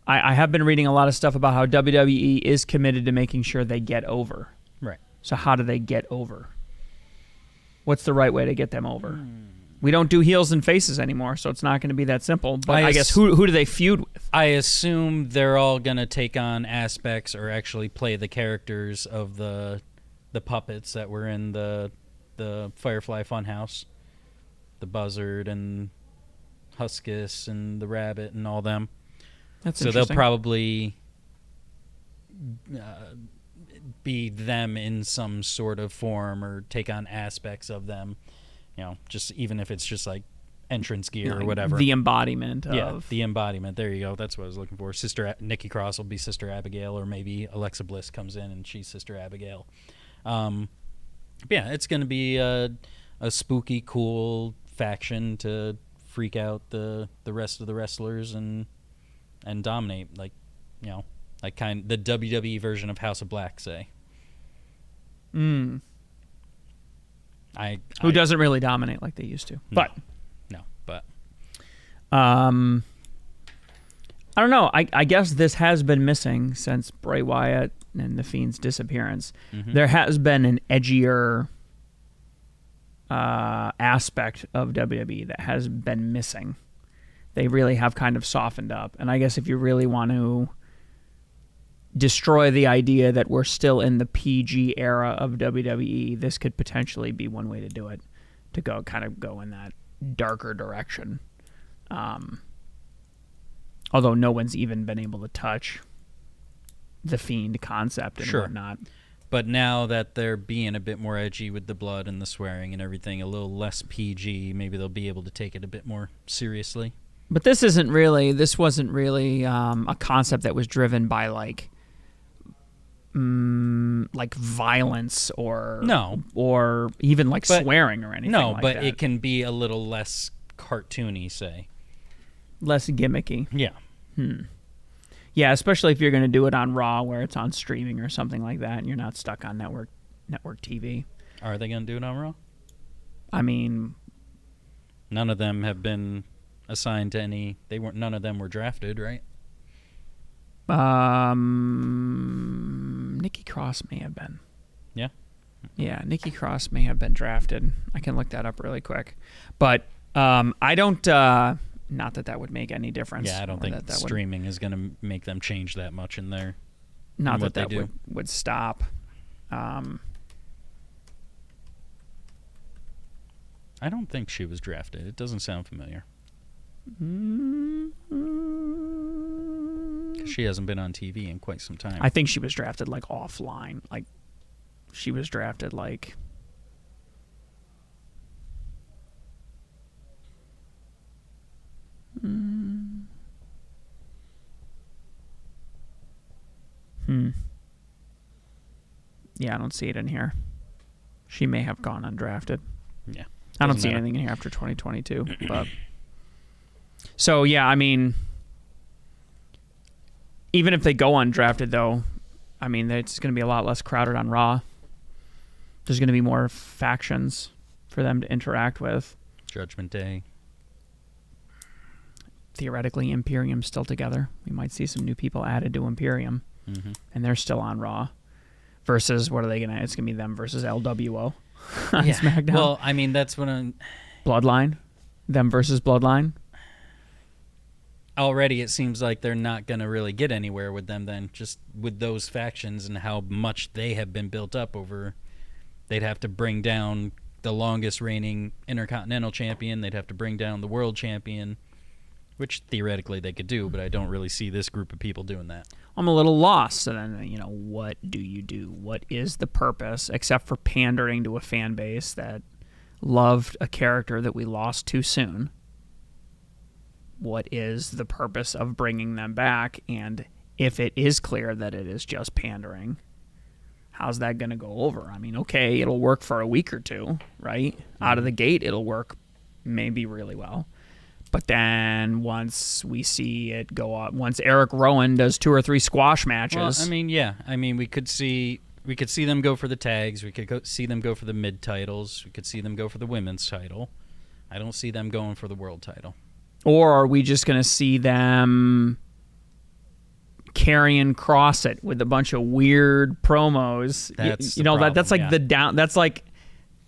I have been reading a lot of stuff about how WWE is committed to making sure they get over. Right. So how do they get over? What's the right way to get them over? We don't do heels and faces anymore, so it's not going to be that simple. But I guess who do they feud with? I assume they're all going to take on aspects or actually play the characters of the puppets that were in the Firefly Funhouse. The Buzzard and Huskus and the Rabbit and all them. That's so they'll probably be them in some sort of form or take on aspects of them. You know, just even if it's just like entrance gear or whatever. The embodiment of... Yeah, the embodiment. There you go. That's what I was looking for. Nikki Cross will be Sister Abigail, or maybe Alexa Bliss comes in and she's Sister Abigail. Yeah, it's going to be a spooky, cool faction to freak out the rest of the wrestlers and dominate, like, you know, like the WWE version of House of Black, say. Who doesn't really dominate like they used to. But I don't know. I guess this has been missing since Bray Wyatt and The Fiend's disappearance. Mm-hmm. There has been an edgier aspect of WWE that has been missing. They really have kind of softened up. And I guess if you really want to destroy the idea that we're still in the PG era of WWE, this could potentially be one way to do it, to go in that darker direction. Although no one's even been able to touch the Fiend concept and whatnot. But now that they're being a bit more edgy with the blood and the swearing and everything, a little less PG, maybe they'll be able to take it a bit more seriously. But this wasn't really a concept that was driven by like violence or even like swearing or anything. No, like but that. it can be a little less cartoony, say. Less gimmicky. Yeah. Yeah, especially if you're going to do it on Raw, where it's on streaming or something like that, and you're not stuck on network TV. Are they going to do it on Raw? I mean, none of them have been assigned to any. None of them were drafted, right? Nikki Cross may have been. Yeah. Yeah, Nikki Cross may have been drafted. I can look that up really quick, but I don't. Not that would make any difference. Yeah, I don't think that streaming is going to make them change that much in their. Not that would stop. I don't think she was drafted. It doesn't sound familiar. She hasn't been on TV in quite some time. I think she was drafted like offline. Like she was drafted like. Yeah, I don't see it in here. She may have gone undrafted. Yeah. I don't see anything in here after 2022. But so, yeah, I mean, even if they go undrafted, though, I mean, it's going to be a lot less crowded on Raw. There's going to be more factions for them to interact with. Judgment Day. Theoretically, Imperium's still together. We might see some new people added to Imperium, and they're still on Raw. Versus, what are they going to... It's going to be them versus LWO on SmackDown. Well, I mean, that's what I'm... Bloodline? Them versus Bloodline? Already, it seems like they're not going to really get anywhere with them then, just with those factions and how much they have been built up over... They'd have to bring down the longest reigning Intercontinental Champion. They'd have to bring down the World Champion, which theoretically they could do, but I don't really see this group of people doing that. I'm a little lost. So then, what do you do? What is the purpose, except for pandering to a fan base that loved a character that we lost too soon? What is the purpose of bringing them back? And if it is clear that it is just pandering, how's that going to go over? I mean, okay, it'll work for a week or two, right? Out of the gate, it'll work maybe really well. But then once we see it go up, once Eric Rowan does 2 or 3 squash matches. Well, I mean, yeah. I mean, we could see them go for the tags. We could see them go for the mid titles. We could see them go for the women's title. I don't see them going for the world title. Or are we just going to see them carrying cross it with a bunch of weird promos? That's that's like the down.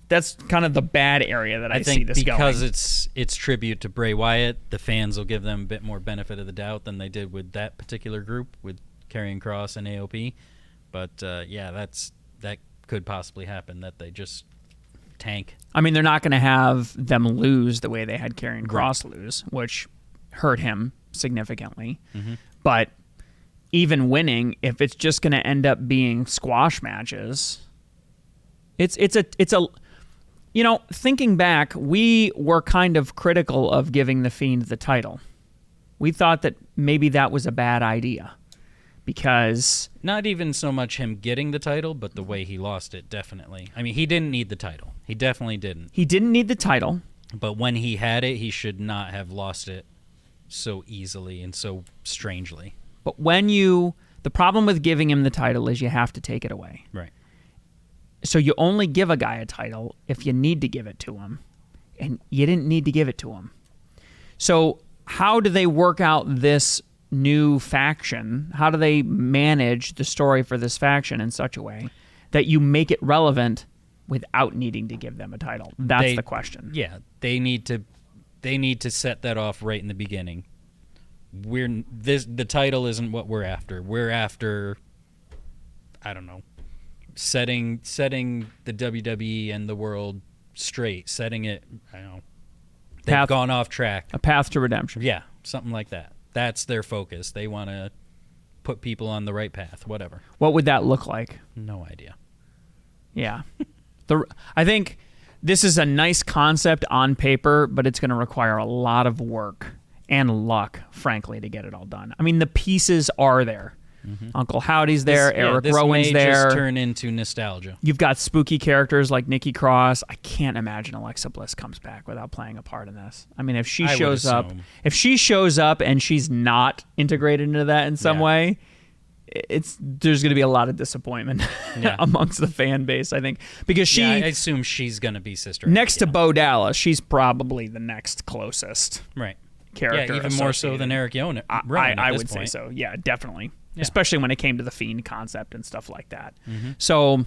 That's kind of the bad area that I see this going. Because it's tribute to Bray Wyatt, the fans will give them a bit more benefit of the doubt than they did with that particular group with Karrion Kross and AOP. But that could possibly happen, that they just tank. I mean, they're not going to have them lose the way they had Karrion Kross lose, which hurt him significantly. But even winning, if it's just going to end up being squash matches, it's a thinking back, we were kind of critical of giving The Fiend the title. We thought that maybe that was a bad idea because... Not even so much him getting the title, but the way he lost it, definitely. I mean, he didn't need the title. He definitely didn't. He didn't need the title. But when he had it, he should not have lost it so easily and so strangely. But the problem with giving him the title is you have to take it away. Right. So you only give a guy a title if you need to give it to him. And you didn't need to give it to him. So how do they work out this new faction? How do they manage the story for this faction in such a way that you make it relevant without needing to give them a title? That's the question. Yeah, they need to set that off right in the beginning. The title isn't what we're after. We're after, I don't know, setting the WWE and the world straight, setting it, I don't know, they've gone off track. A path to redemption. Yeah, something like that. That's their focus. They want to put people on the right path, whatever. What would that look like? No idea. Yeah. I think this is a nice concept on paper, but it's going to require a lot of work and luck, frankly, to get it all done. I mean, the pieces are there. Uncle Howdy's there, Eric Rowan's there. This may just turn into nostalgia. You've got spooky characters like Nikki Cross. I can't imagine Alexa Bliss comes back without playing a part in this. I mean, if she shows up and she's not integrated into that in some way, there's going to be a lot of disappointment amongst the fan base, I think, because I assume she's going to be Sister next to Bo Dallas. She's probably the next closest character, even more so than Eric Rowan. I would say so. Yeah, definitely. Yeah. Especially when it came to the Fiend concept and stuff like that. So,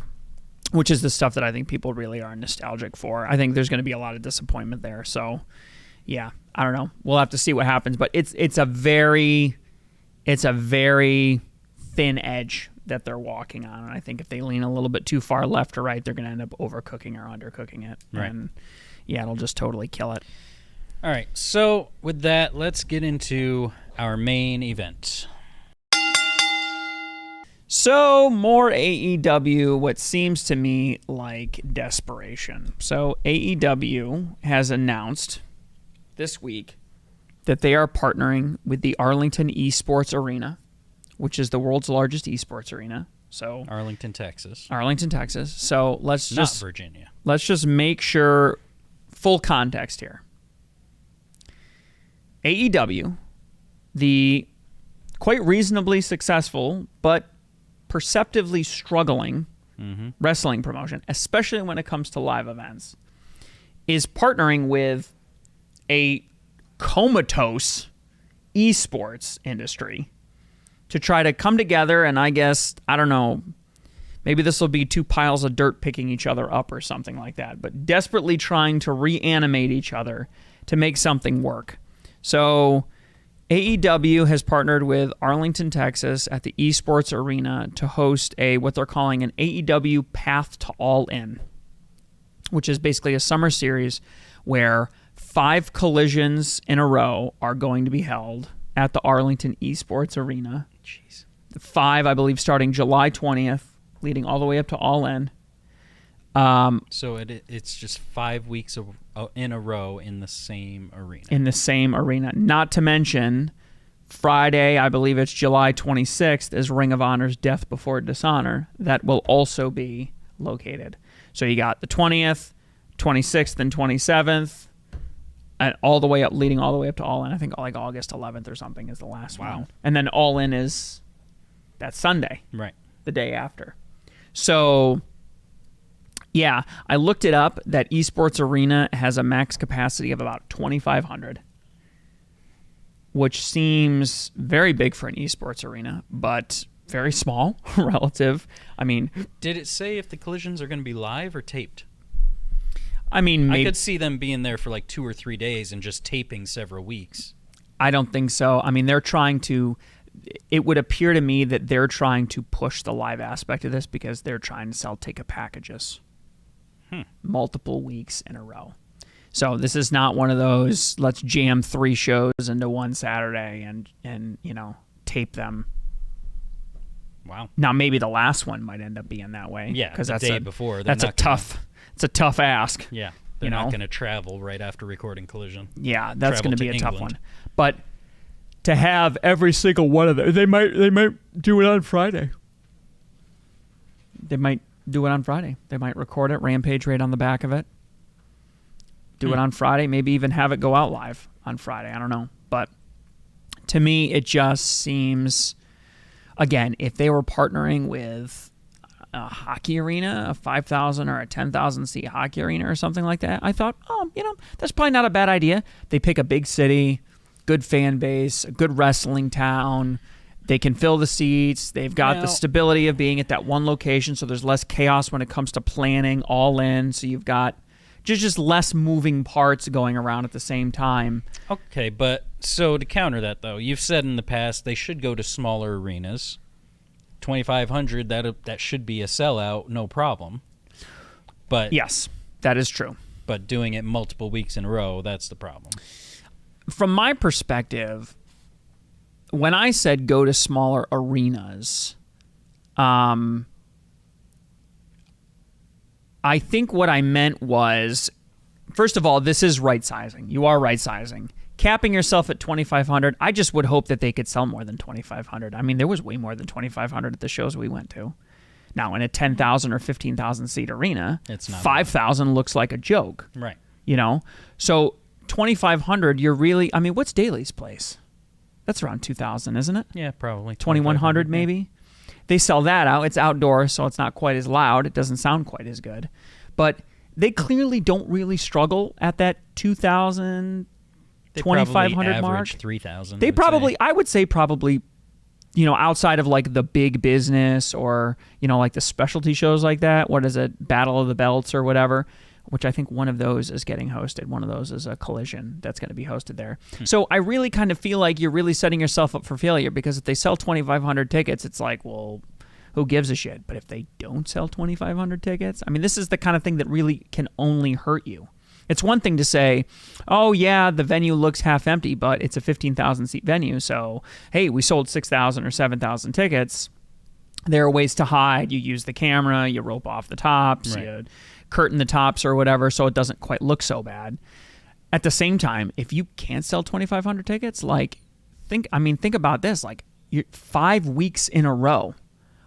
which is the stuff that I think people really are nostalgic for. I think there's going to be a lot of disappointment there. So, yeah, I don't know. We'll have to see what happens. But it's a very thin edge that they're walking on. And I think if they lean a little bit too far left or right, they're going to end up overcooking or undercooking it. Right. And yeah, it'll just totally kill it. All right. So with that, let's get into our main event. So, more AEW, what seems to me like desperation. So, AEW has announced this week that they are partnering with the Arlington Esports Arena, which is the world's largest esports arena. So, Arlington, Texas. So, let's just not Virginia. Let's just make sure full context here. AEW, the quite reasonably successful, but perceptively struggling wrestling promotion, especially when it comes to live events, is partnering with a comatose esports industry to try to come together. And I guess, I don't know, maybe this will be two piles of dirt picking each other up or something like that, but desperately trying to reanimate each other to make something work. So AEW has partnered with Arlington, Texas at the Esports Arena to host what they're calling an AEW Path to All In, which is basically a summer series where 5 collisions in a row are going to be held at the Arlington Esports Arena. Jeez. 5, I believe, starting July 20th, leading all the way up to All In. So it's just 5 weeks in a row in the same arena. Not to mention, Friday, I believe it's July 26th, is Ring of Honor's Death Before Dishonor. That will also be located. So you got the 20th, 26th, and 27th, and leading all the way up to All In. I think like August 11th or something is the last one. And then All In is that Sunday. Right. The day after. So yeah, I looked it up. That Esports Arena has a max capacity of about 2,500, which seems very big for an esports arena, but very small relative. I mean, did it say if the collisions are going to be live or taped? I mean, maybe, I could see them being there for like 2 or 3 days and just taping several weeks. I don't think so. I mean, they're trying to. It would appear to me that they're trying to push the live aspect of this because they're trying to sell ticket packages. Multiple weeks in a row. So this is not one of those let's jam 3 shows into one Saturday and tape them. Wow. Now maybe the last one might end up being that way. Yeah, because the day before. It's a tough ask. Yeah, they're not going to travel right after recording Collision. Yeah, that's going to be a tough one. But to have every single one of them, they might do it on Friday. They might do it on Friday. They might record it, Rampage right on the back of it. Do it on Friday, maybe even have it go out live on Friday. I don't know. But to me, it just seems, again, if they were partnering with a hockey arena, a 5,000 or a 10,000 seat hockey arena or something like that, I thought, that's probably not a bad idea. They pick a big city, good fan base, a good wrestling town. They can fill the seats. They've got the stability of being at that one location, so there's less chaos when it comes to planning All In. So you've got just less moving parts going around at the same time. Okay, but so to counter that, though, you've said in the past they should go to smaller arenas. 2,500, that should be a sellout, no problem. But yes, that is true. But doing it multiple weeks in a row, that's the problem. From my perspective, when I said go to smaller arenas, I think what I meant was, first of all, this is right sizing. You are right sizing. Capping yourself at 2,500, I just would hope that they could sell more than 2,500. I mean, there was way more than 2,500 at the shows we went to. Now, in a 10,000 or 15,000 seat arena, it's not 5,000 looks like a joke. Right. You know? So 2,500, you're really, I mean, what's Daly's place? That's around 2,000, isn't it? Yeah, probably. 2,100 maybe? They sell that out. It's outdoors, so it's not quite as loud. It doesn't sound quite as good. But they clearly don't really struggle at that 2,000, 2,500 mark. 3,000. They probably, I would say probably, you know, outside of like the big business or, you know, like the specialty shows like that. What is it? Battle of the Belts or whatever, which I think one of those is getting hosted. One of those is a Collision that's going to be hosted there. So I really kind of feel like you're really setting yourself up for failure, because if they sell 2,500 tickets, it's like, well, who gives a shit? But if they don't sell 2,500 tickets, I mean, this is the kind of thing that really can only hurt you. It's one thing to say, oh, yeah, the venue looks half empty, but it's a 15,000 seat venue. So, hey, we sold 6,000 or 7,000 tickets. There are ways to hide. You use the camera, you rope off the tops, right. You curtain the tops or whatever, so it doesn't quite look so bad. At the same time, if you can't sell 2,500 tickets, like, think about this. Like, 5 weeks in a row.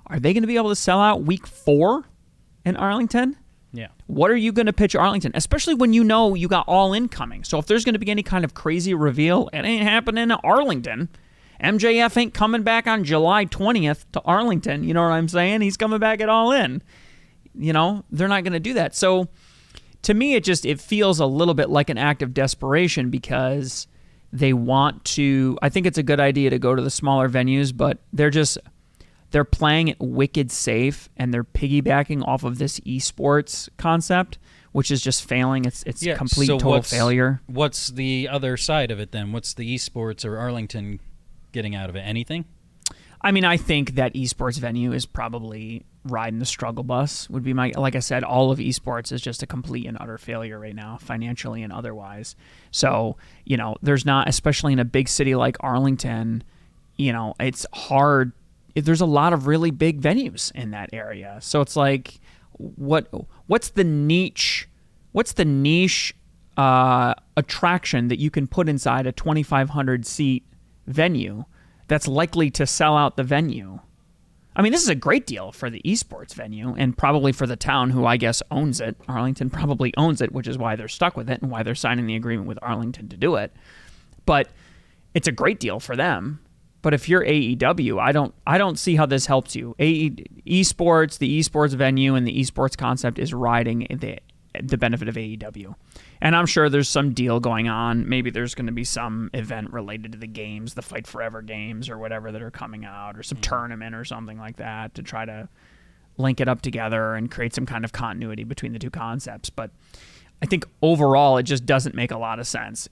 Are they going to be able to sell out week 4 in Arlington? Yeah. What are you going to pitch Arlington? Especially when you know you got All In coming. So if there's going to be any kind of crazy reveal, it ain't happening in Arlington. MJF ain't coming back on July 20th to Arlington. You know what I'm saying? He's coming back at All In. You know, they're not going to do that. So to me, it feels a little bit like an act of desperation, because they want to, I think it's a good idea to go to the smaller venues, but they're playing it wicked safe, and they're piggybacking off of this esports concept, which is just failing. It's complete total failure. What's the other side of it then? What's the esports or Arlington getting out of it? Anything? I mean, I think that esports venue is probably riding the struggle bus, would be like I said, all of esports is just a complete and utter failure right now, financially and otherwise. So, you know, there's not, especially in a big city like Arlington, you know, it's hard. There's a lot of really big venues in that area. So it's like, what's the niche attraction that you can put inside a 2,500 seat venue that's likely to sell out the venue? I mean, this is a great deal for the esports venue, and probably for the town, who I guess owns it. Arlington probably owns it, which is why they're stuck with it and why they're signing the agreement with Arlington to do it. But it's a great deal for them. But if you're AEW, I don't see how this helps you. Esports, the esports venue, and the esports concept is riding the benefit of AEW. And I'm sure there's some deal going on. Maybe there's going to be some event related to the games, the Fight Forever games or whatever that are coming out, or some tournament or something like that, to try to link it up together and create some kind of continuity between the two concepts. But I think overall it just doesn't make a lot of sense.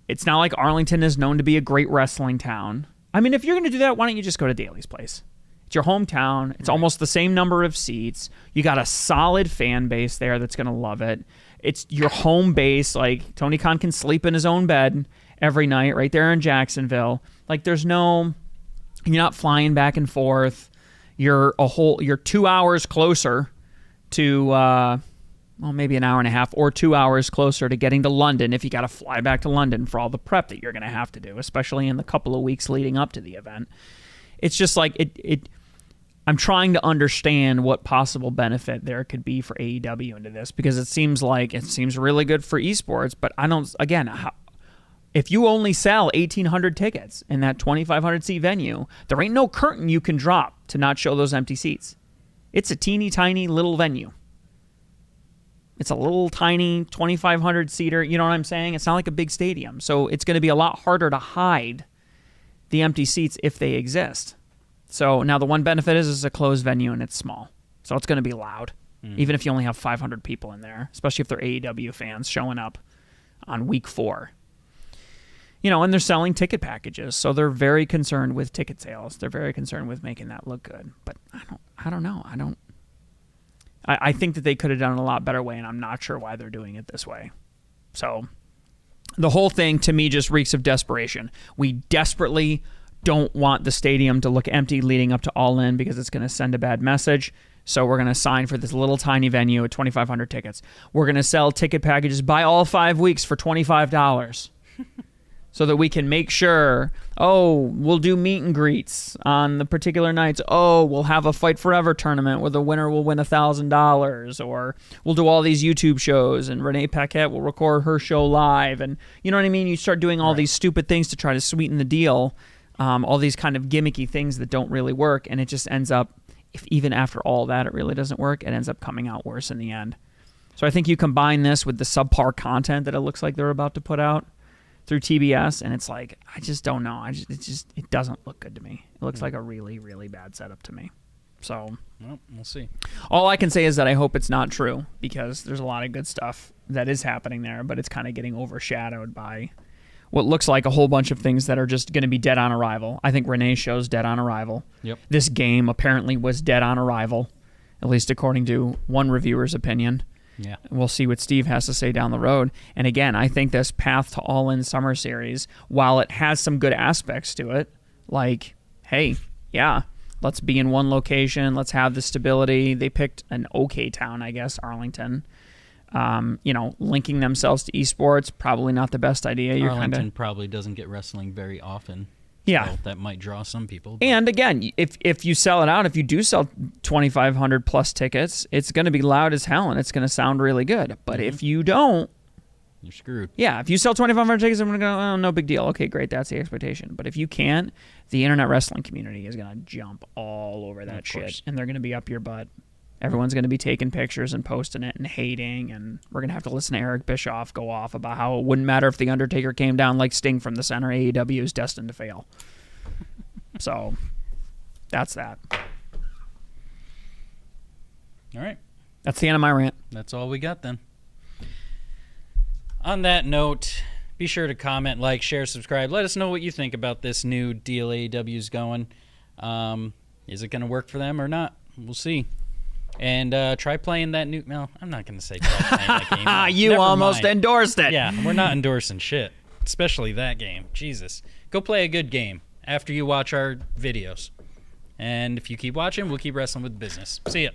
It's not like Arlington is known to be a great wrestling town. I mean, if you're going to do that, why don't you just go to Daly's place? It's your hometown. It's almost the same number of seats. You got a solid fan base there that's going to love it. It's your home base. Like, Tony Khan can sleep in his own bed every night right there in Jacksonville. Like, you're not flying back and forth. You're 2 hours closer to, maybe an hour and a half or 2 hours closer to getting to London, if you got to fly back to London for all the prep that you're going to have to do, especially in the couple of weeks leading up to the event. It's just like I'm trying to understand what possible benefit there could be for AEW into this, because it seems really good for esports, but if you only sell 1,800 tickets in that 2,500 seat venue, there ain't no curtain you can drop to not show those empty seats. It's a teeny tiny little venue. It's a little tiny 2,500 seater. You know what I'm saying? It's not like a big stadium. So it's going to be a lot harder to hide the empty seats if they exist. So now the one benefit is it's a closed venue and it's small. So it's going to be loud, even if you only have 500 people in there, especially if they're AEW fans showing up on week 4. You know, and they're selling ticket packages. So they're very concerned with ticket sales. They're very concerned with making that look good. But I don't know. I think that they could have done it a lot better way, and I'm not sure why they're doing it this way. So the whole thing to me just reeks of desperation. We desperately don't want the stadium to look empty leading up to All In because it's going to send a bad message. So we're going to sign for this little tiny venue at 2,500 tickets. We're going to sell ticket packages by all 5 weeks for $25 so that we can make sure, we'll do meet and greets on the particular nights. We'll have a Fight Forever tournament where the winner will win $1,000, or we'll do all these YouTube shows and Renee Paquette will record her show live. And you know what I mean? You start doing all these stupid things to try to sweeten the deal, all these kind of gimmicky things that don't really work, and it just ends up, if even after all that it really doesn't work, it ends up coming out worse in the end. So I think you combine this with the subpar content that it looks like they're about to put out through TBS, and it's like, I just don't know. It doesn't look good to me. It looks like a really, really bad setup to me. So well, we'll see. All I can say is that I hope it's not true, because there's a lot of good stuff that is happening there, but it's kind of getting overshadowed by what looks like a whole bunch of things that are just going to be dead on arrival. I think Renee's show's dead on arrival. Yep. This game apparently was dead on arrival, at least according to one reviewer's opinion. Yeah. We'll see what Steve has to say down the road. And again, I think this Path to All In Summer Series, while it has some good aspects to it, like, hey, yeah, let's be in one location, let's have the stability. They picked an okay town, I guess, Arlington. Linking themselves to esports, probably not the best idea. Arlington probably doesn't get wrestling very often. Yeah. So that might draw some people. And again, if you sell it out, if you do sell 2,500 plus tickets, it's going to be loud as hell and it's going to sound really good. But if you don't, you're screwed. Yeah, if you sell 2,500 tickets, I'm going to go, no big deal. Okay, great, that's the expectation. But if you can't, the internet wrestling community is going to jump all over that shit. And they're going to be up your butt. Everyone's going to be taking pictures and posting it and hating, and we're going to have to listen to Eric Bischoff go off about how it wouldn't matter if The Undertaker came down like Sting from the center. AEW is destined to fail. So, that's that. All right. That's the end of my rant. That's all we got then. On that note, be sure to comment, like, share, subscribe. Let us know what you think about this new deal AEW's going. Is it going to work for them or not? We'll see. And try playing that new... No, I'm not going to say try playing that game. No, you almost endorsed it. Yeah, we're not endorsing shit. Especially that game. Jesus. Go play a good game after you watch our videos. And if you keep watching, we'll keep wrestling with business. See ya.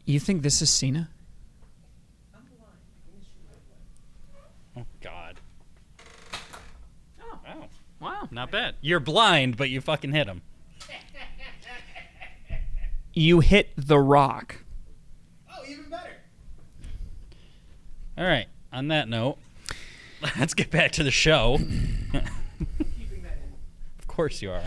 You think this is Cena? Oh, God. Oh, wow. Not bad. You're blind, but you fucking hit him. You hit The Rock. Oh, even better. All right. On that note, let's get back to the show. Keeping that in. Of course you are.